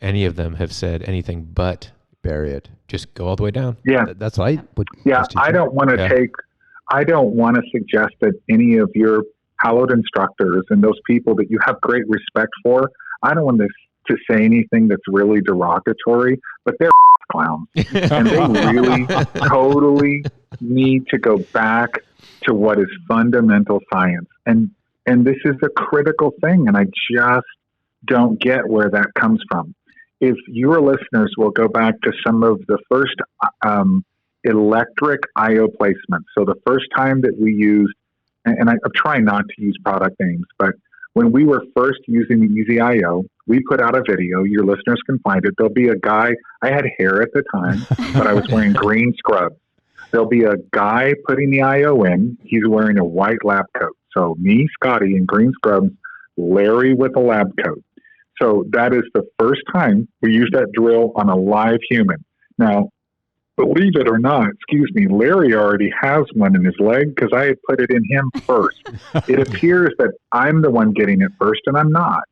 any of them have said anything but bury it. Just go all the way down. Yeah. That's what I would. Yeah. I don't want to suggest that any of your hallowed instructors and those people that you have great respect for, I don't want to say anything that's really derogatory, but they're clowns. And they really totally need to go back to what is fundamental science. And this is a critical thing, and I just don't get where that comes from. If your listeners will go back to some of the first electric IO placements, so the first time that we used, and I'm trying not to use product names, but when we were first using the Easy IO, we put out a video. Your listeners can find it. There'll be a guy, I had hair at the time, but I was wearing green scrubs. There'll be a guy putting the IO in. He's wearing a white lab coat. So me, Scotty, in green scrubs, Larry with a lab coat. So that is the first time we used that drill on a live human. Now, believe it or not, Larry already has one in his leg because I had put it in him first. It appears that I'm the one getting it first, and I'm not.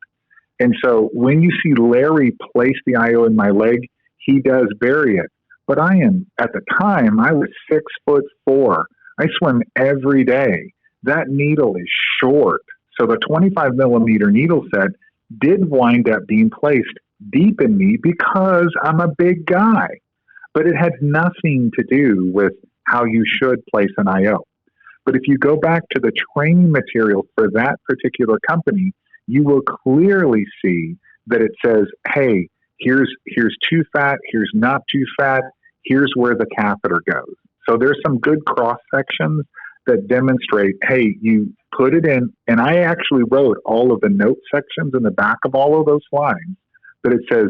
And so when you see Larry place the IO in my leg, he does bury it. But at the time, I was 6'4". I swim every day. That needle is short. So the 25 millimeter needle set did wind up being placed deep in me because I'm a big guy. But it had nothing to do with how you should place an IO. But if you go back to the training material for that particular company, you will clearly see that it says, hey, here's too fat, here's not too fat, here's where the catheter goes. So there's some good cross sections that demonstrate, hey, you put it in, and I actually wrote all of the note sections in the back of all of those lines, that it says,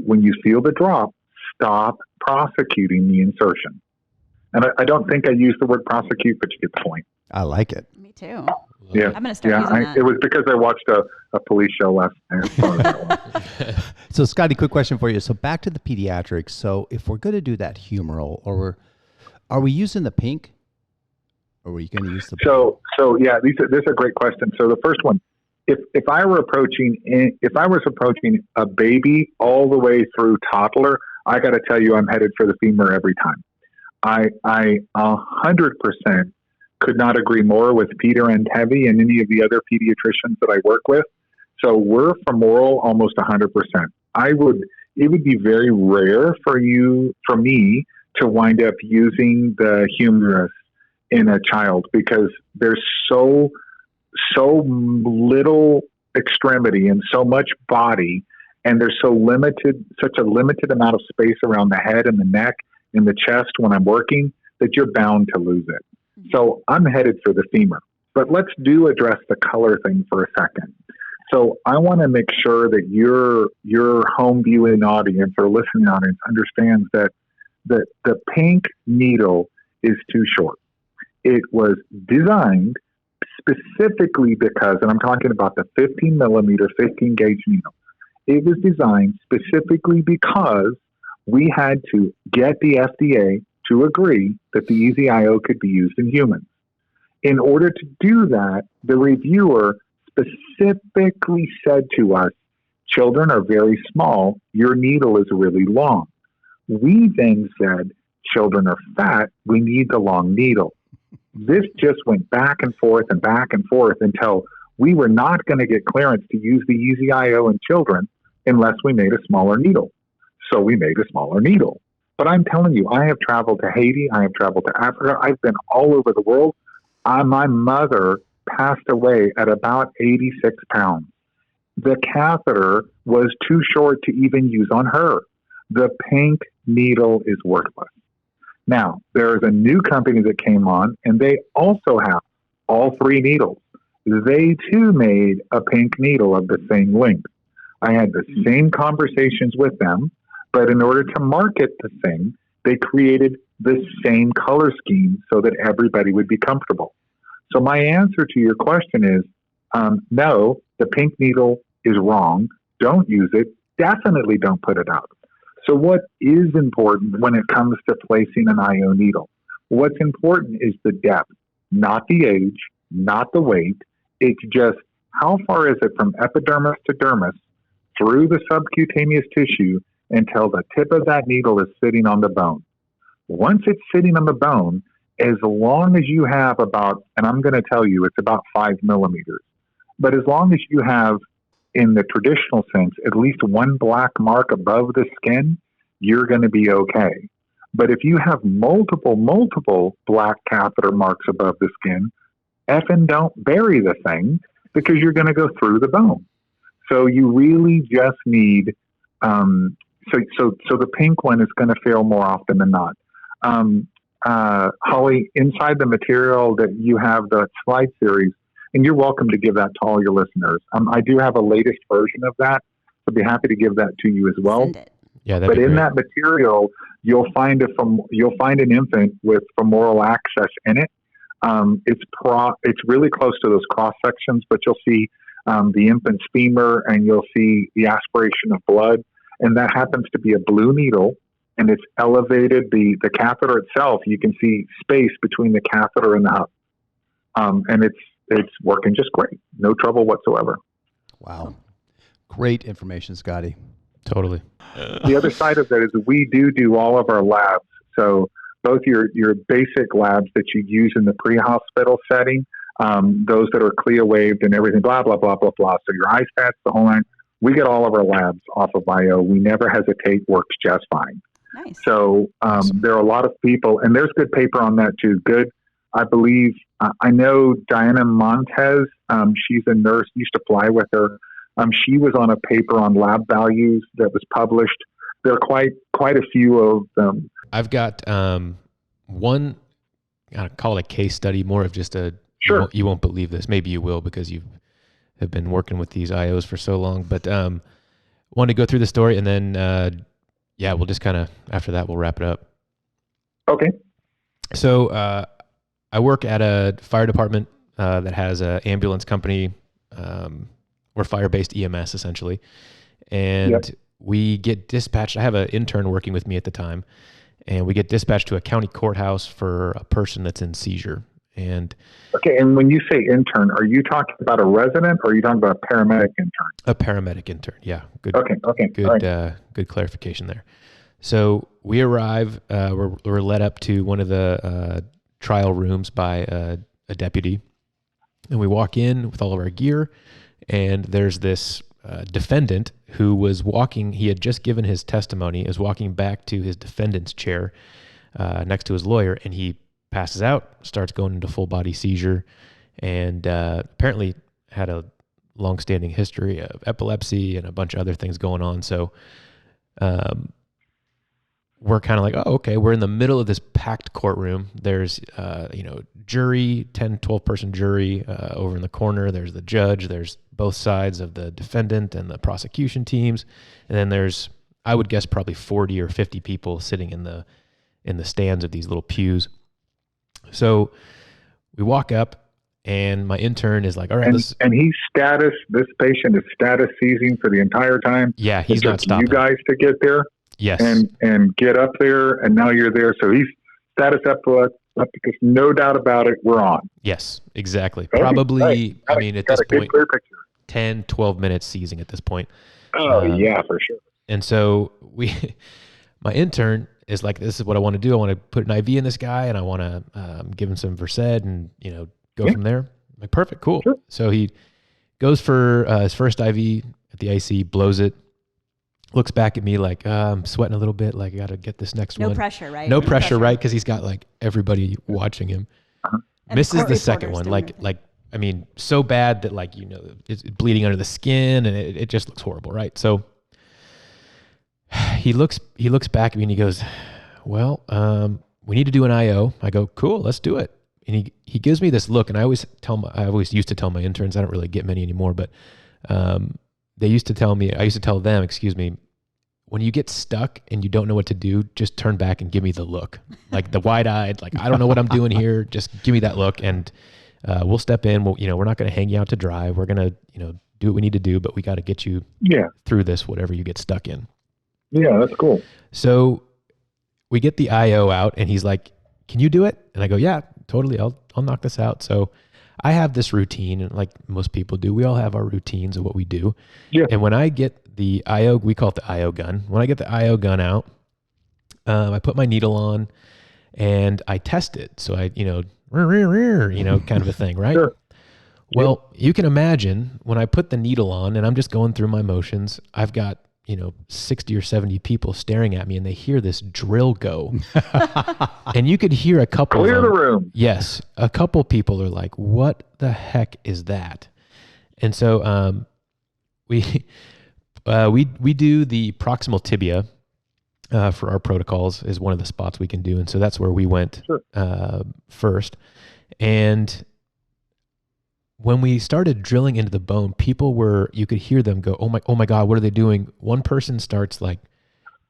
when you feel the drop, stop prosecuting the insertion. And I don't think I used the word prosecute, but you get the point. I like it. Me too. Yeah, I'm going to start using that. It was because I watched a police show last night. So, Scotty, quick question for you. So back to the pediatrics. So if we're going to do that humeral, are we using the pink? Or were you going to use the blue? So yeah, this is a great question. So the first one, if I was approaching a baby all the way through toddler, I got to tell you, I'm headed for the femur every time. I 100% could not agree more with Peter and Heavy and any of the other pediatricians that I work with. So we're femoral almost 100%. It would be very rare for me to wind up using the humerus in a child because there's so little extremity and so much body, and there's such a limited amount of space around the head and the neck and the chest when I'm working that you're bound to lose it. So I'm headed for the femur. But let's address the color thing for a second. So I want to make sure that your home viewing audience or listening audience understands that the pink needle is too short. It was designed specifically because, and I'm talking about the 15 millimeter, 15 gauge needle. It was designed specifically because we had to get the FDA to agree that the Easy IO could be used in humans. In order to do that, the reviewer specifically said to us, children are very small, your needle is really long. We then said, children are fat, we need the long needle. This just went back and forth until we were not going to get clearance to use the Easy IO in children unless we made a smaller needle. So we made a smaller needle. But I'm telling you, I have traveled to Haiti, I have traveled to Africa, I've been all over the world. My mother passed away at about 86 pounds. The catheter was too short to even use on her. The pink needle is worthless. Now, there is a new company that came on, and they also have all three needles. They, too, made a pink needle of the same length. I had the same conversations with them, but in order to market the thing, they created the same color scheme so that everybody would be comfortable. So my answer to your question is, no, the pink needle is wrong. Don't use it. Definitely don't put it out. So what is important when it comes to placing an IO needle? What's important is the depth, not the age, not the weight. It's just how far is it from epidermis to dermis through the subcutaneous tissue until the tip of that needle is sitting on the bone. Once it's sitting on the bone, as long as you have about, and I'm going to tell you, it's about 5 millimeters, but as long as you have, in the traditional sense, at least one black mark above the skin, you're going to be okay. But if you have multiple black catheter marks above the skin, effing don't bury the thing, because you're going to go through the bone. So you really just need, so the pink one is going to fail more often than not. Holly, inside the material that you have, the slide series, and you're welcome to give that to all your listeners. I do have a latest version of that. I'd be happy to give that to you as well. Send it. Yeah, but in that material, you'll find an infant with femoral access in it. It's really close to those cross sections, but you'll see the infant's femur, and you'll see the aspiration of blood, and that happens to be a blue needle, and it's elevated. The catheter itself, you can see space between the catheter and the hub, and it's working just great, no trouble whatsoever. Wow, great information, Scotty. Totally. The other side of that is we do all of our labs. So both your basic labs that you use in the pre-hospital setting, those that are CLIA waived and everything, blah, blah, blah, blah, blah. So your ISATs, the whole line, we get all of our labs off of IO. We never hesitate, works just fine. Nice. So there are a lot of people, and there's good paper on that too. Good. I believe, I know Diana Montez, she's a nurse, used to fly with her. She was on a paper on lab values that was published. There are quite a few of them. I've got one, I call it a case study, more of just a, sure. You won't believe this. Maybe you will, because you have been working with these IOs for so long. But want to go through the story, and then, we'll just kind of, after that, we'll wrap it up. Okay. So I work at a fire department that has an ambulance company. We're fire-based EMS, essentially. And we get dispatched. I have an intern working with me at the time, and we get dispatched to a county courthouse for a person that's in seizure. And okay, and when you say intern, are you talking about a resident, or are you talking about a paramedic intern? A paramedic intern, yeah. Good. Okay. Good. Right. Good clarification there. So we arrive. We're led up to one of the trial rooms by a deputy, and we walk in with all of our gear. And there's this defendant who was walking. He had just given his testimony, is walking back to his defendant's chair next to his lawyer, and he passes out, starts going into full body seizure, and apparently had a long-standing history of epilepsy and a bunch of other things going on. So we're kind of like, oh, okay, we're in the middle of this packed courtroom. There's, jury, 10, 12 person jury over in the corner. There's the judge. There's both sides of the defendant and the prosecution teams. And then there's, I would guess, probably 40 or 50 people sitting in the stands of these little pews. So we walk up, and my intern is like, all right. And he's this patient is status seizing for the entire time. Yeah, he's not stopping. You guys to get there. Yes. And get up there, and now you're there. So he's status epileptic, because no doubt about it, we're on. Yes, exactly. Okay, Probably, right. I mean, at this point, clear picture. 10, 12 minutes seizing at this point. Oh, yeah, for sure. And so my intern is like, this is what I want to do. I want to put an IV in this guy, and I want to give him some Versed and, go from there. I'm like, perfect, cool. Sure. So he goes for his first IV at the IC, blows it, looks back at me like, I'm sweating a little bit, like I got to get this next one. No pressure, right? No pressure, right? Because he's got like everybody watching him. Uh-huh. Misses the second one, I mean, so bad that it's bleeding under the skin, and it just looks horrible, right? So he looks back at me, and he goes, well, we need to do an IO. I go, cool, let's do it. And he gives me this look, and I always used to tell my interns, I don't really get many anymore, but I used to tell them, when you get stuck and you don't know what to do, just turn back and give me the look, like the wide-eyed, like, I don't know what I'm doing here. Just give me that look, and we'll step in. We're not going to hang you out to dry. We're going to, do what we need to do, but we got to get you through this, whatever you get stuck in. Yeah, that's cool. So we get the IO out, and he's like, can you do it? And I go, yeah, totally. I'll knock this out. So I have this routine, and like most people do, we all have our routines of what we do. Yeah. And when I get the IO, we call it the IO gun. When I get the IO gun out, I put my needle on, and I test it. So I, kind of a thing, right? Sure. Well, you can imagine when I put the needle on and I'm just going through my motions, I've got 60 or 70 people staring at me, and they hear this drill go. And you could hear a couple Clear of them, the room. Yes. A couple people are like, what the heck is that? And so we do the proximal tibia for our protocols is one of the spots we can do. And so that's where we went first. And when we started drilling into the bone, you could hear them go, oh my God, what are they doing? One person starts like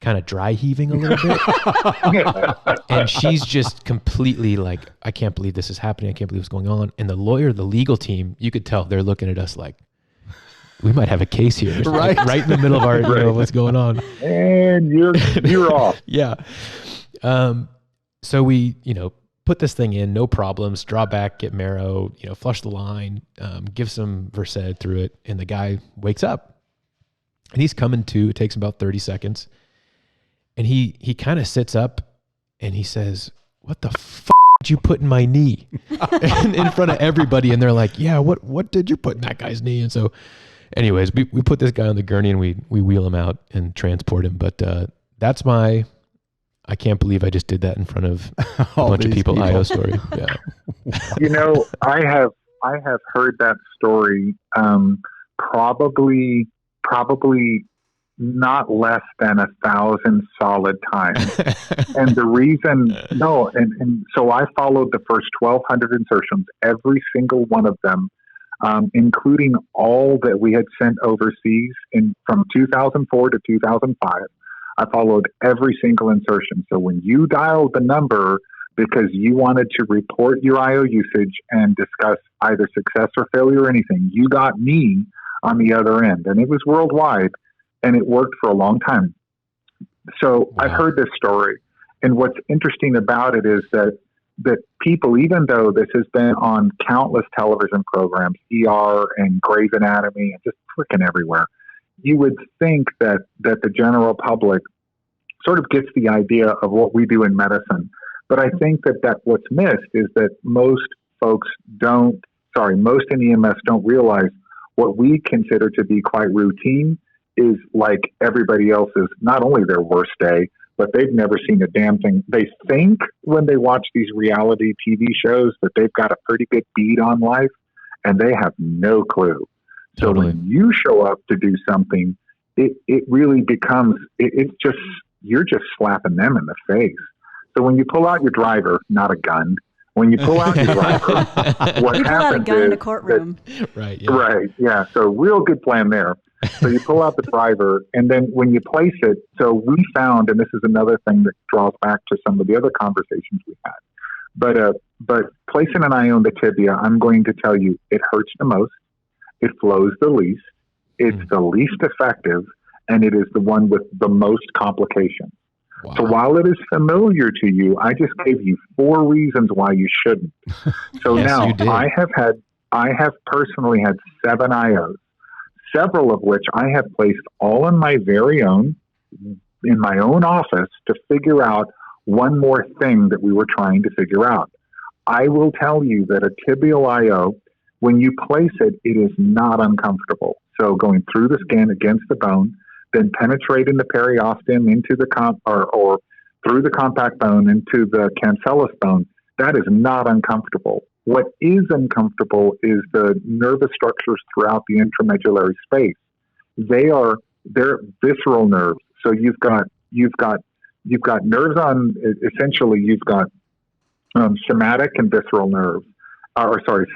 kind of dry heaving a little bit. And she's just completely like, I can't believe this is happening. I can't believe what's going on. And the legal team, you could tell they're looking at us like, we might have a case here. Right in the middle of our, what's going on. And you're off. Yeah. So we, put this thing in, no problems, draw back, get marrow, flush the line, give some Versed through it, and the guy wakes up. And he's coming to, it takes about 30 seconds. And he kind of sits up and he says, what the f*** did you put in my knee? And in front of everybody, and they're like, yeah, what did you put in that guy's knee? And so anyways, we put this guy on the gurney and we wheel him out and transport him. But that's I can't believe I just did that in front of a bunch of people. IO story. Yeah. I have heard that story probably not less than 1,000 solid times. And the reason, and so I followed the first 1,200 insertions, every single one of them, including all that we had sent overseas from 2004 to 2005. I followed every single insertion. So when you dialed the number because you wanted to report your IO usage and discuss either success or failure or anything, you got me on the other end. And it was worldwide, and it worked for a long time. So wow. I've heard this story. And what's interesting about it is that people, even though this has been on countless television programs, ER and Grey's Anatomy, and just freaking everywhere, you would think that the general public sort of gets the idea of what we do in medicine. But I think that what's missed is that most in EMS don't realize what we consider to be quite routine is like everybody else's, not only their worst day, but they've never seen a damn thing. They think when they watch these reality TV shows that they've got a pretty good beat on life, and they have no clue. So Totally. When you show up to do something, it really becomes, you're just slapping them in the face. So when you pull out your driver, not a gun, when you pull out your driver, what you pull out a happens gun is in a courtroom. Right. Yeah. Right. Yeah. So real good plan there. So you pull out the driver, and then when you place it, so we found, and this is another thing that draws back to some of the other conversations we had, but placing an IO in the tibia, I'm going to tell you, it hurts the most. It flows the least. It's the least effective, and it is the one with the most complications. Wow. So while it is familiar to you, I just gave you 4 reasons why you shouldn't. So yes, now I have personally had 7 IOs, several of which I have placed all in my own office to figure out one more thing that we were trying to figure out. I will tell you that a tibial IO, when you place it, it is not uncomfortable. So going through the skin against the bone, then penetrating the periosteum into the or through the compact bone into the cancellous bone, that is not uncomfortable. What is uncomfortable is the nervous structures throughout the intramedullary space. They're visceral nerves. So you've got nerves on, essentially you've got somatic and visceral nerves.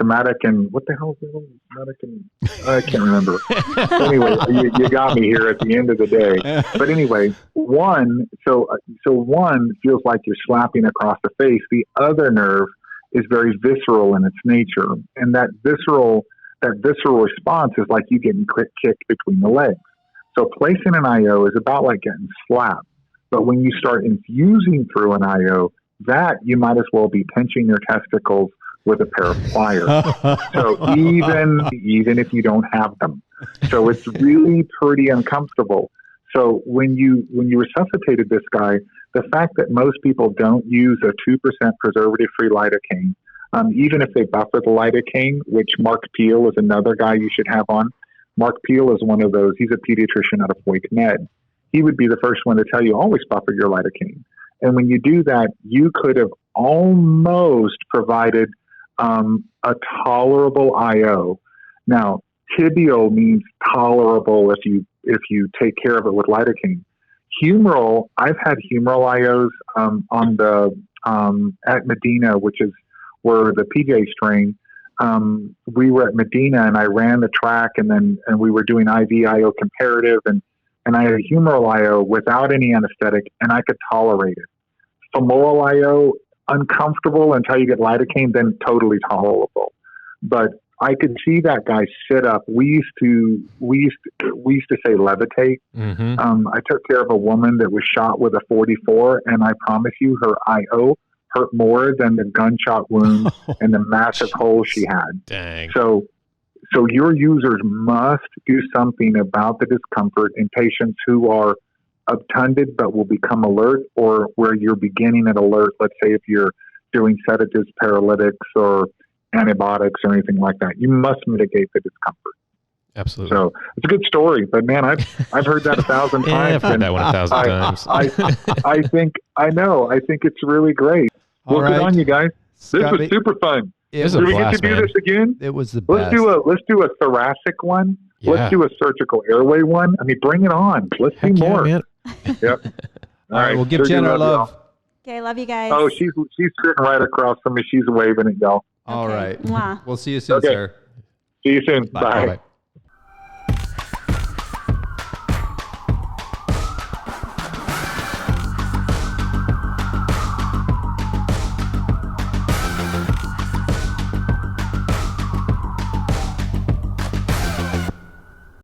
Somatic and what the hell is it? Somatic and I can't remember. Anyway, you got me here at the end of the day. But anyway, one feels like you're slapping across the face. The other nerve is very visceral in its nature, and that visceral response is like you getting kicked between the legs. So placing an IO is about like getting slapped. But when you start infusing through an IO, that you might as well be pinching your testicles with a pair of pliers. So even if you don't have them. So it's really pretty uncomfortable. So when you resuscitated this guy, the fact that most people don't use a 2% preservative-free lidocaine, even if they buffer the lidocaine, which Mark Peel is another guy you should have on, Mark Peel is one of those. He's a pediatrician out of Wake Med. He would be the first one to tell you, always buffer your lidocaine. And when you do that, you could have almost provided a tolerable IO. Now, tibial means tolerable if you take care of it with lidocaine. Humeral, I've had humeral IOs at Medina, which is where the PJ strain. We were at Medina, and I ran the track, and we were doing IV IO comparative, and I had a humeral IO without any anesthetic, and I could tolerate it. Femoral IO, uncomfortable until you get lidocaine, then totally tolerable. But I could see that guy sit up. We used to say levitate. Mm-hmm. I took care of a woman that was shot with a 44, and I promise you, her IO hurt more than the gunshot wound and the massive hole she had. Dang. So your users must do something about the discomfort in patients who are obtunded but will become alert, or where you're beginning an alert. Let's say if you're doing sedatives, paralytics, or antibiotics or anything like that. You must mitigate the discomfort. Absolutely. So it's a good story, but man, I've heard that 1,000 times. I've heard that one 1,000 times. I think it's really great. Well, good on you guys. Scotty, this was super fun. Do we get to do this again? It was the best. Let's do a thoracic one. Yeah. Let's do a surgical airway one. I mean, bring it on. Let's do more. Yeah, Yep. All right, we'll give Jen our love. Okay, love you guys. Oh, she's sitting right across from me. She's waving at y'all. All Okay. right. Mwah. We'll see you soon, Okay. sir. See you soon. Bye. Bye. Bye.